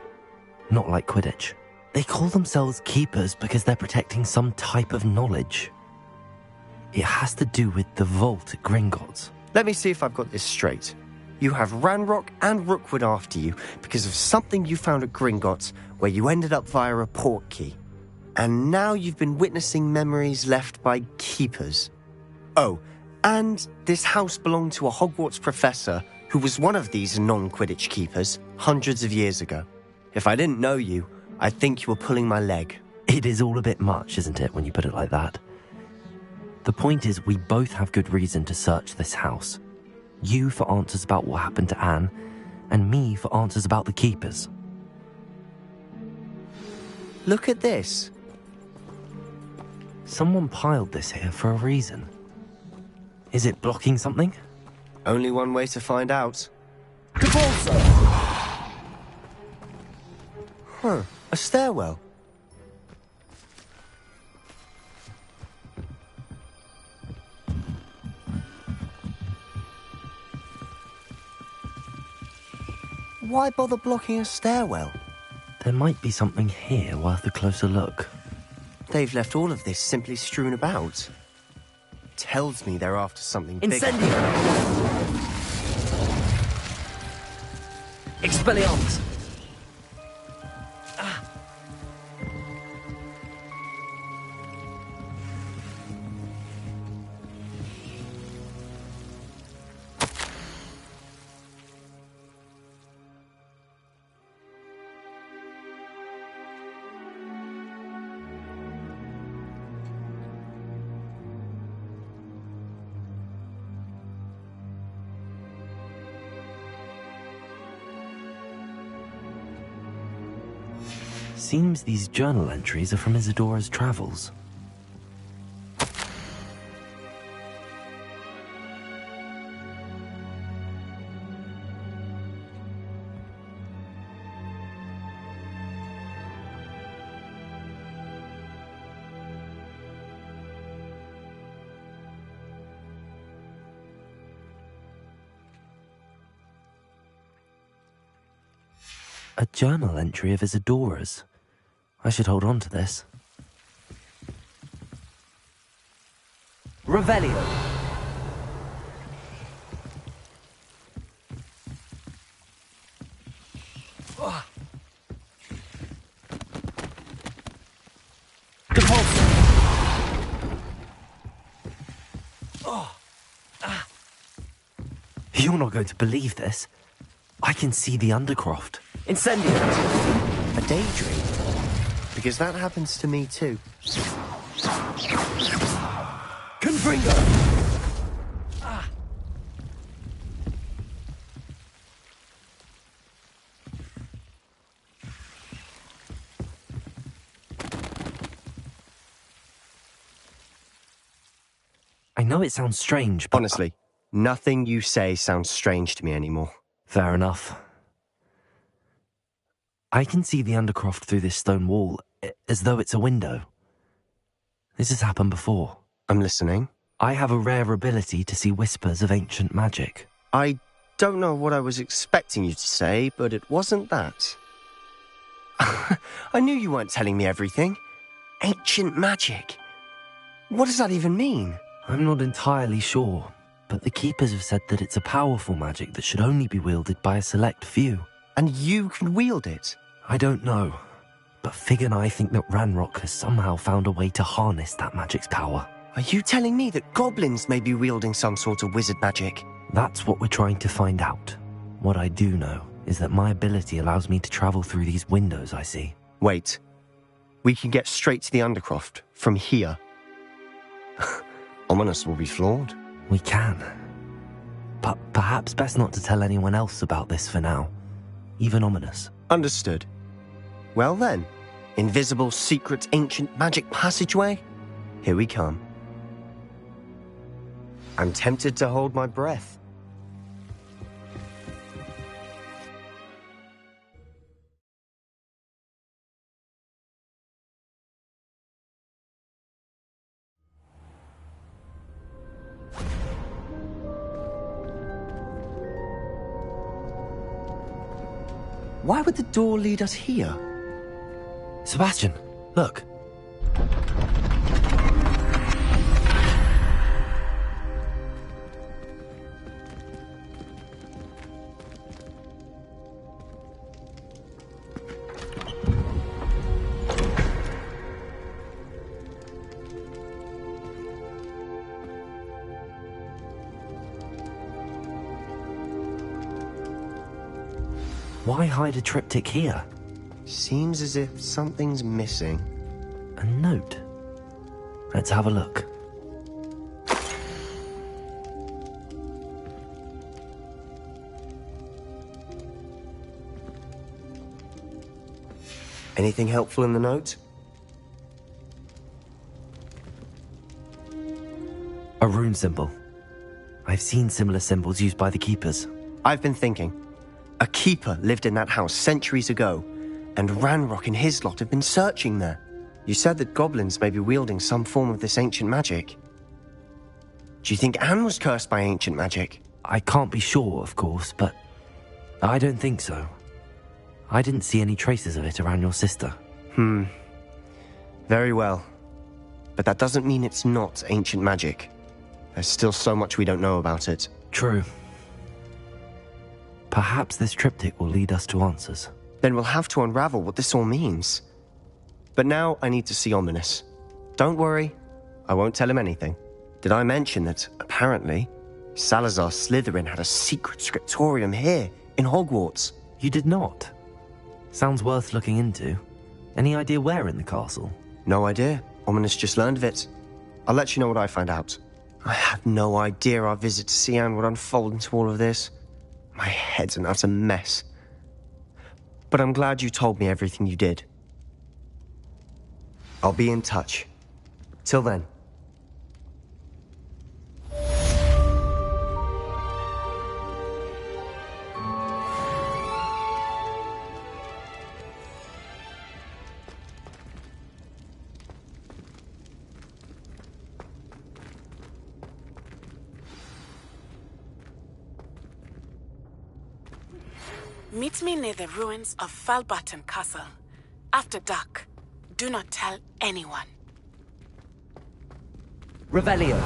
not like Quidditch. They call themselves keepers because they're protecting some type of knowledge. It has to do with the vault at Gringotts. Let me see if I've got this straight. You have Ranrock and Rookwood after you because of something you found at Gringotts where you ended up via a portkey. And now you've been witnessing memories left by keepers. Oh, and this house belonged to a Hogwarts professor who was one of these non-Quidditch keepers hundreds of years ago. If I didn't know you, I'd think you were pulling my leg. It is all a bit much, isn't it, when you put it like that? The point is, we both have good reason to search this house. You for answers about what happened to Anne, and me for answers about the keepers. Look at this. Someone piled this here for a reason. Is it blocking something? Only one way to find out. Huh, a stairwell. Why bother blocking a stairwell? There might be something here worth a closer look. They've left all of this simply strewn about. Tells me they're after something bigger. Incendio! Expelliarmus! Seems these journal entries are from Isadora's travels. A journal entry of Isadora's. I should hold on to this. Revelio. Oh. Compulsion. Oh. Ah. You're not going to believe this. I can see the Undercroft. Incendio. A daydream? Because that happens to me too. Confringo! Ah. I know it sounds strange, but... Honestly, nothing you say sounds strange to me anymore. Fair enough. I can see the Undercroft through this stone wall, as though it's a window. This has happened before. I'm listening. I have a rare ability to see whispers of ancient magic. I don't know what I was expecting you to say, but it wasn't that. I knew you weren't telling me everything. Ancient magic. What does that even mean? I'm not entirely sure, but the Keepers have said that it's a powerful magic that should only be wielded by a select few. And you can wield it? I don't know, but Fig and I think that Ranrock has somehow found a way to harness that magic's power. Are you telling me that goblins may be wielding some sort of wizard magic? That's what we're trying to find out. What I do know is that my ability allows me to travel through these windows I see. Wait. We can get straight to the Undercroft from here. Ominous will be flawed. We can. But perhaps best not to tell anyone else about this for now. Even Ominous. Understood. Well then, invisible, secret, ancient magic passageway? Here we come. I'm tempted to hold my breath. Why would the door lead us here? Sebastian, look. Why hide a triptych here? Seems as if something's missing. A note. Let's have a look. Anything helpful in the note? A rune symbol. I've seen similar symbols used by the keepers. I've been thinking. A keeper lived in that house centuries ago, and Ranrock and his lot have been searching there. You said that goblins may be wielding some form of this ancient magic. Do you think Anne was cursed by ancient magic? I can't be sure, of course, but I don't think so. I didn't see any traces of it around your sister. Very well. But that doesn't mean it's not ancient magic. There's still so much we don't know about it. True. Perhaps this triptych will lead us to answers. Then we'll have to unravel what this all means. But now I need to see Ominous. Don't worry, I won't tell him anything. Did I mention that, apparently, Salazar Slytherin had a secret scriptorium here, in Hogwarts? You did not? Sounds worth looking into. Any idea where in the castle? No idea. Ominous just learned of it. I'll let you know what I find out. I had no idea our visit to Cian would unfold into all of this. My head's an utter mess. But I'm glad you told me everything you did. I'll be in touch. Till then. Meet me near the ruins of Falbaton Castle. After dark. Do not tell anyone. Revelio.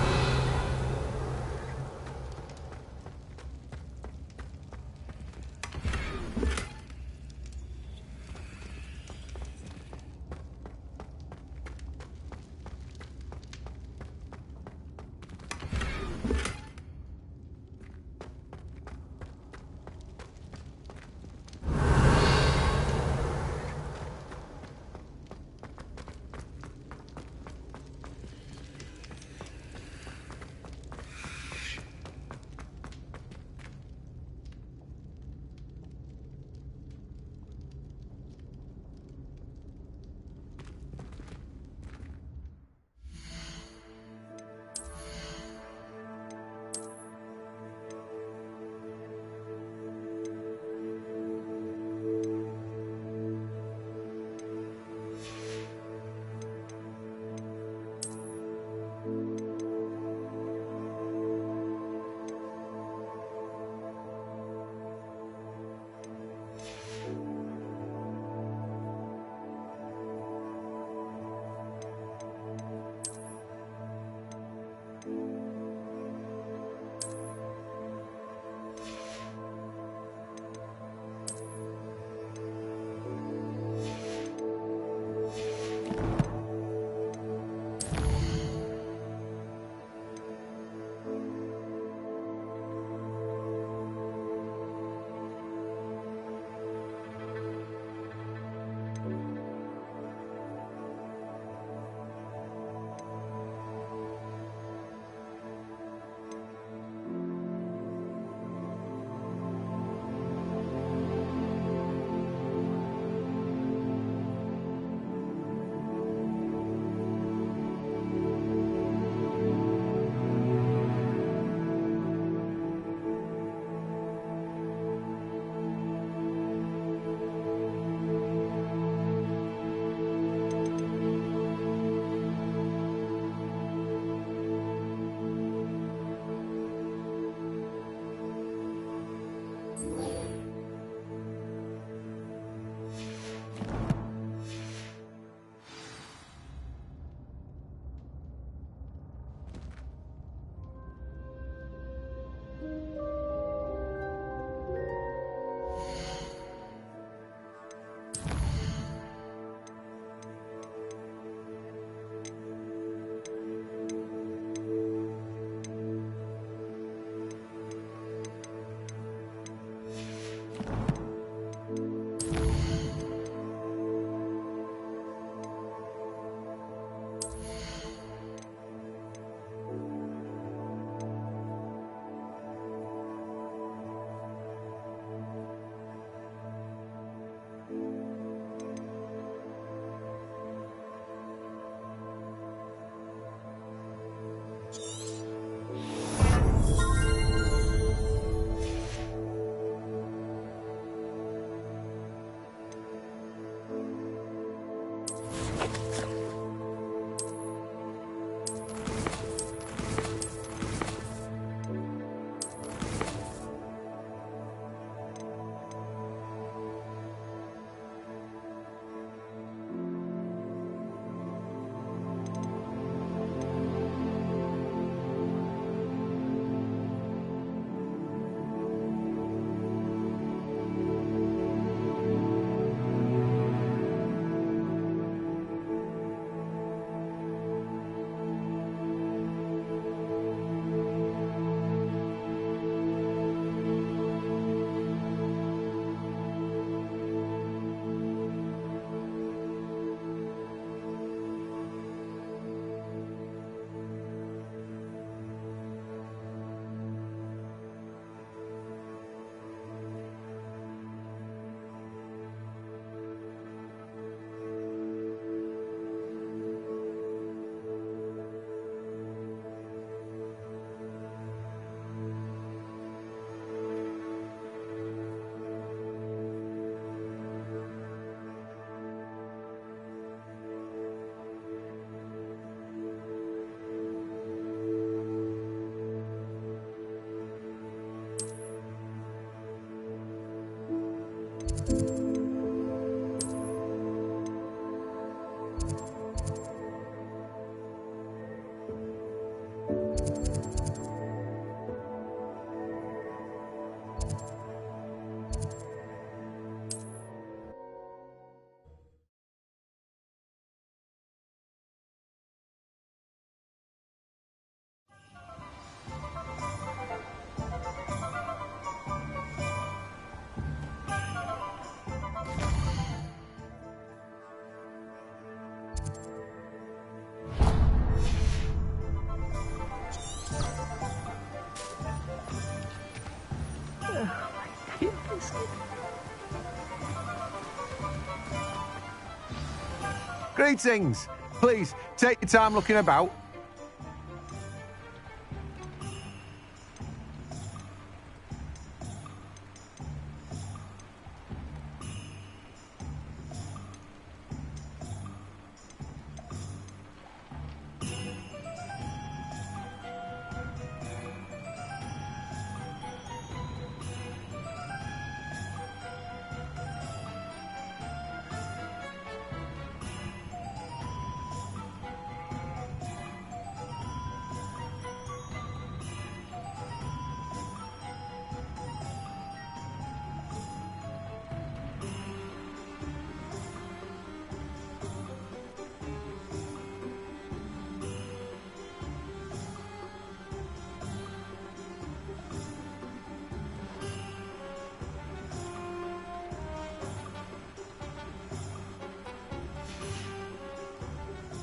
Greetings! Please, take your time looking about.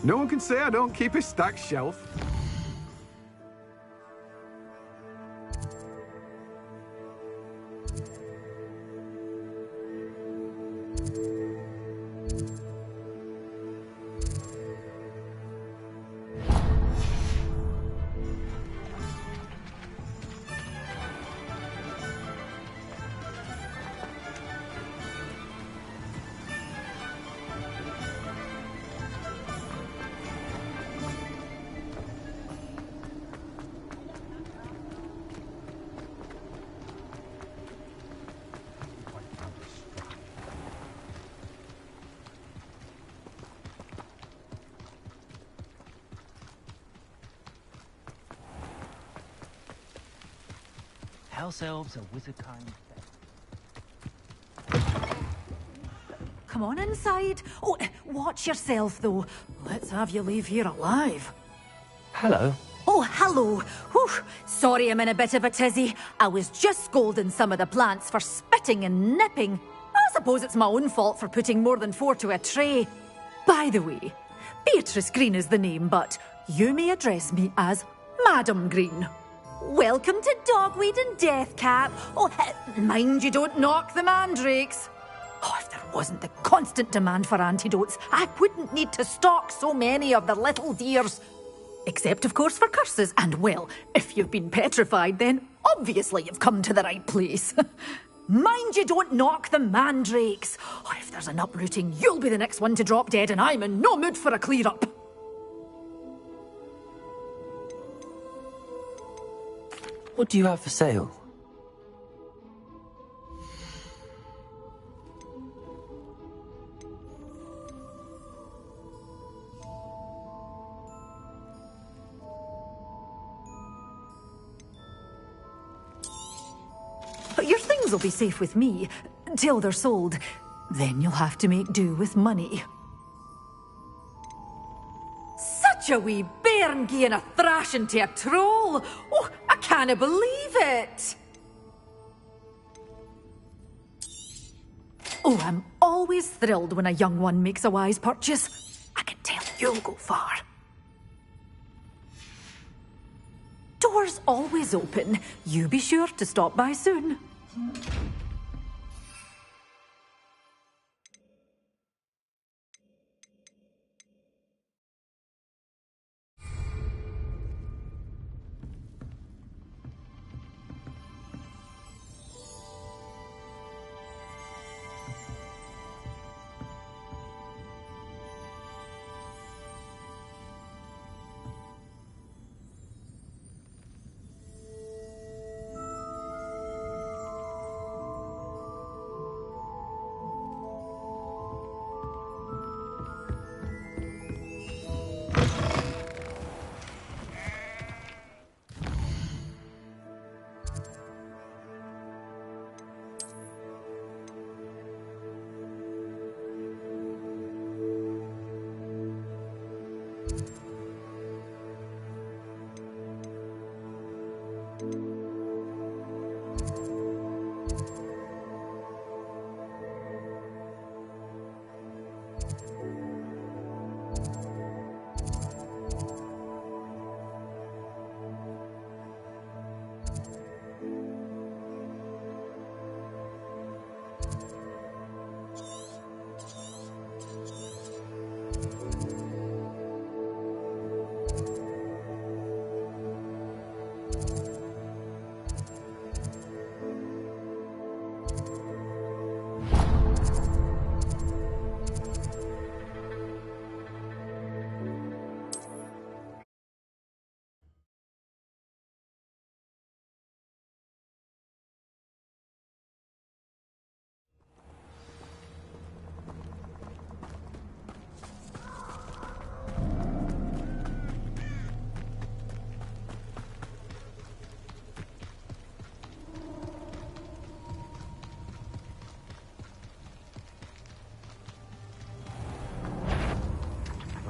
No one can say I don't keep a stacked shelf. House elves are wizard-kind. Come on inside. Oh, watch yourself, though. Let's have you leave here alive. Hello. Oh, hello. Whew. Sorry I'm in a bit of a tizzy. I was just scolding some of the plants for spitting and nipping. I suppose it's my own fault for putting more than 4 to a tray. By the way, Beatrice Green is the name, but you may address me as Madam Green. Welcome to Dogweed and Deathcap. Oh, mind you don't knock the mandrakes. Oh, if there wasn't the constant demand for antidotes, I wouldn't need to stock so many of the little dears. Except, of course, for curses. And, well, if you've been petrified, then obviously you've come to the right place. Mind you don't knock the mandrakes. Oh, if there's an uprooting, you'll be the next one to drop dead, and I'm in no mood for a clear-up. What do you have for sale? Your things will be safe with me, till they're sold. Then you'll have to make do with money. Such a wee bairn gieing a thrashing to a troll! Oh, I can't believe it! Oh, I'm always thrilled when a young one makes a wise purchase. I can tell you'll go far. Doors always open. You be sure to stop by soon.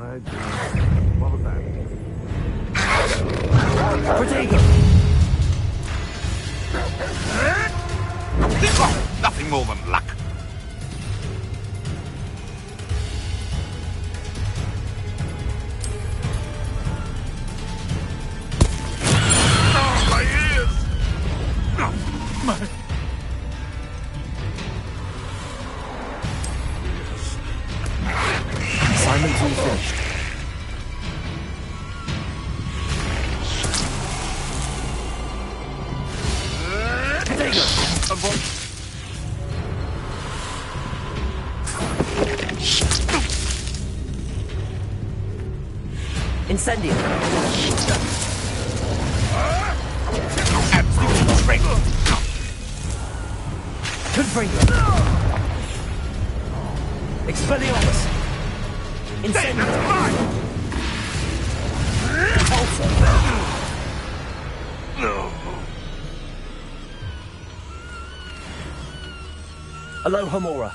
What was that? Protego! Nothing more than luck. Oh, my ears! Oh, my... Assignment's all finished. Incendio. Absolute strength. Confringo. Expelliarmus. Incendio. Repulsor. Alohomora.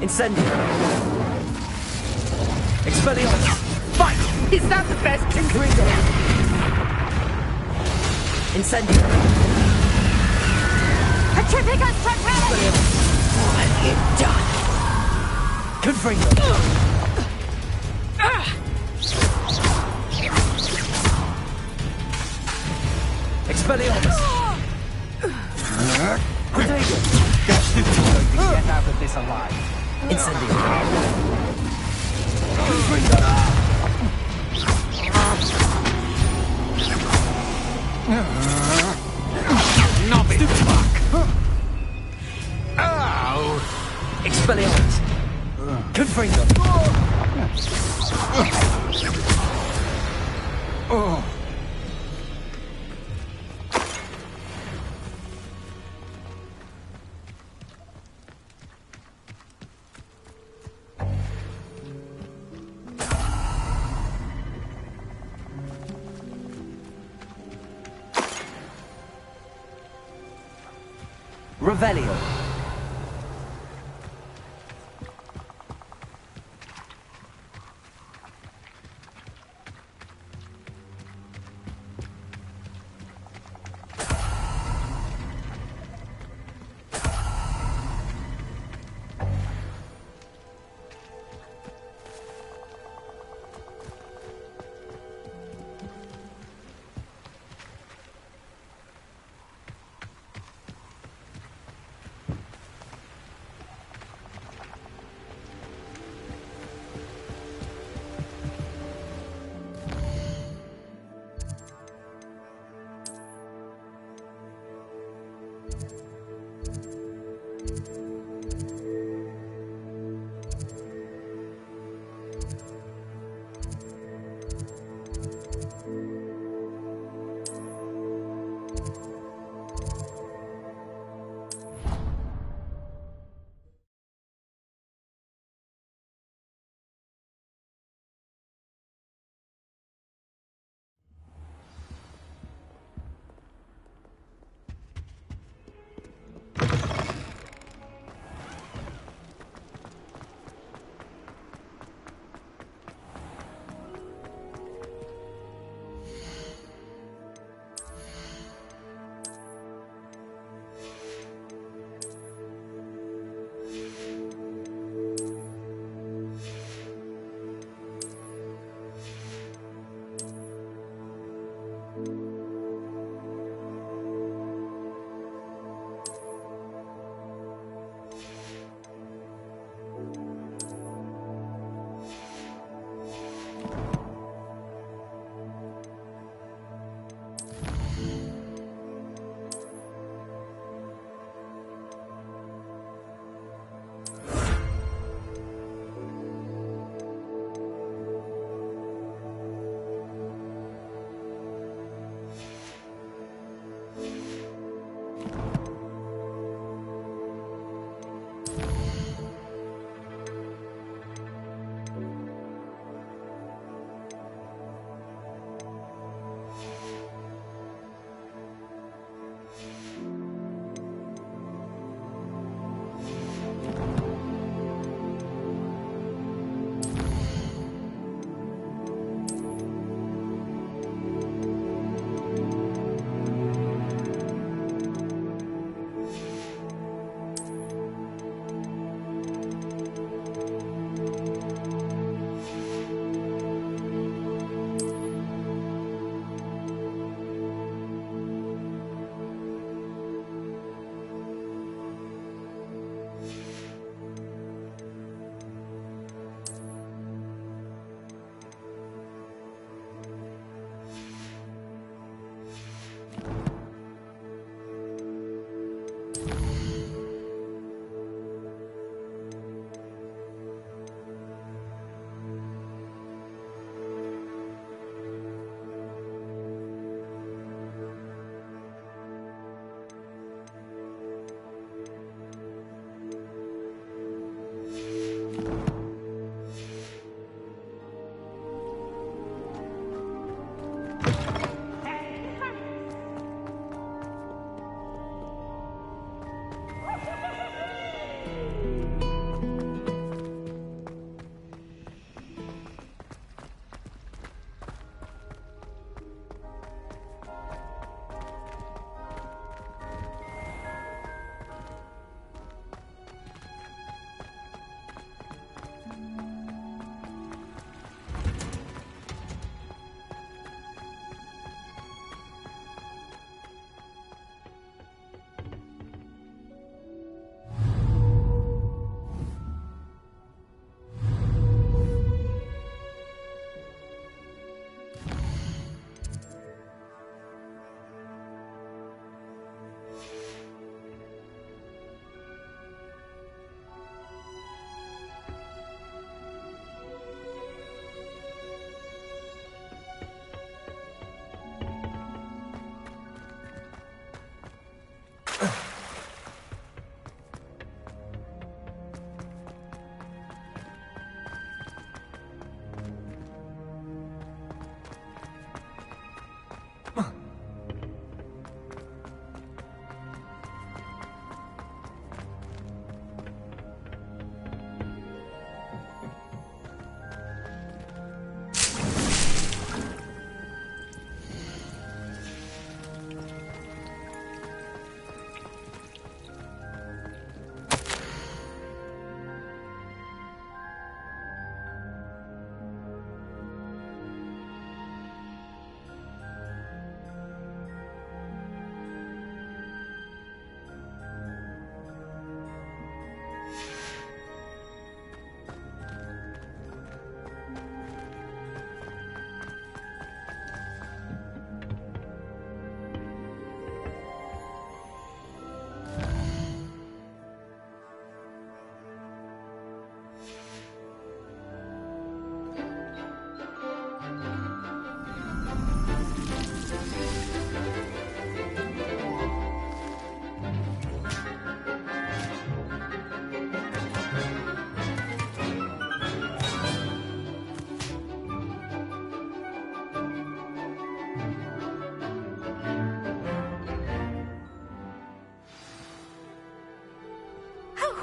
Incendio. Expelliarmus. Fight! Is that the best Confringo? Incendio. Petrificus Totalis! What have you done? Confringo. Expelliarmus. Protego. Get out of this alive. Incendio. Knob it! Ow! Expelliarmus. Confringo. Oh. Revelio.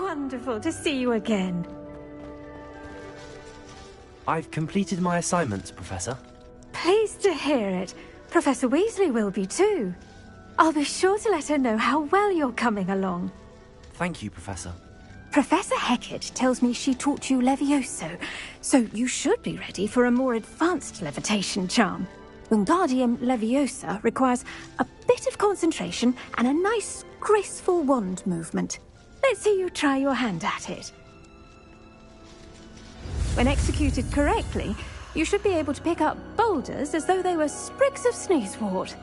wonderful to see you again. I've completed my assignments, Professor. Pleased to hear it. Professor Weasley will be too. I'll be sure to let her know how well you're coming along. Thank you, Professor. Professor Hecat tells me she taught you Levioso, so you should be ready for a more advanced levitation charm. Wingardium Leviosa requires a bit of concentration and a nice, graceful wand movement. Let's see you try your hand at it. When executed correctly, you should be able to pick up boulders as though they were sprigs of sneezewort.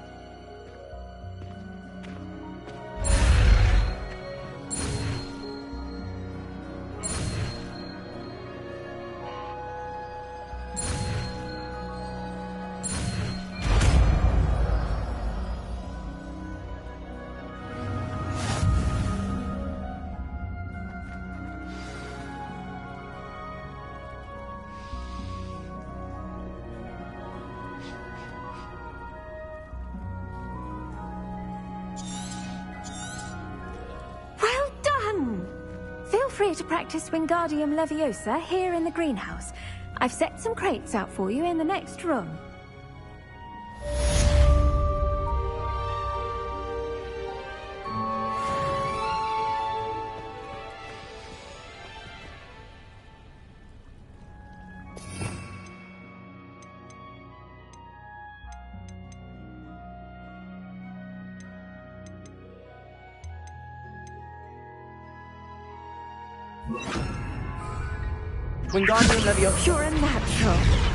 Feel free to practice Wingardium Leviosa here in the greenhouse. I've set some crates out for you in the next room. Wingardium Leviosa. You're a natural.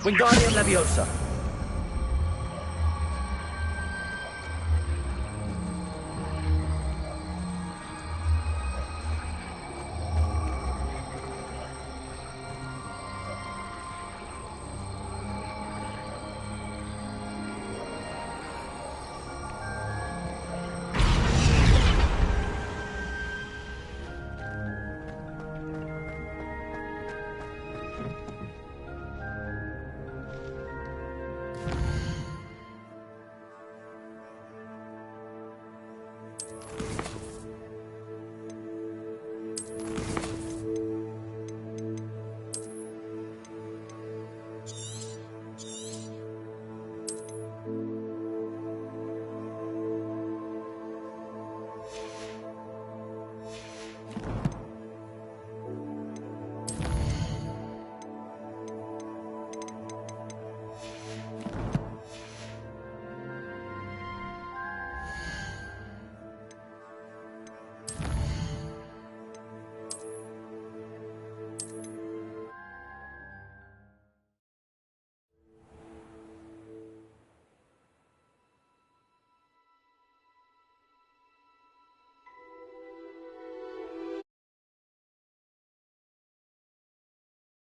Wingardium Leviosa.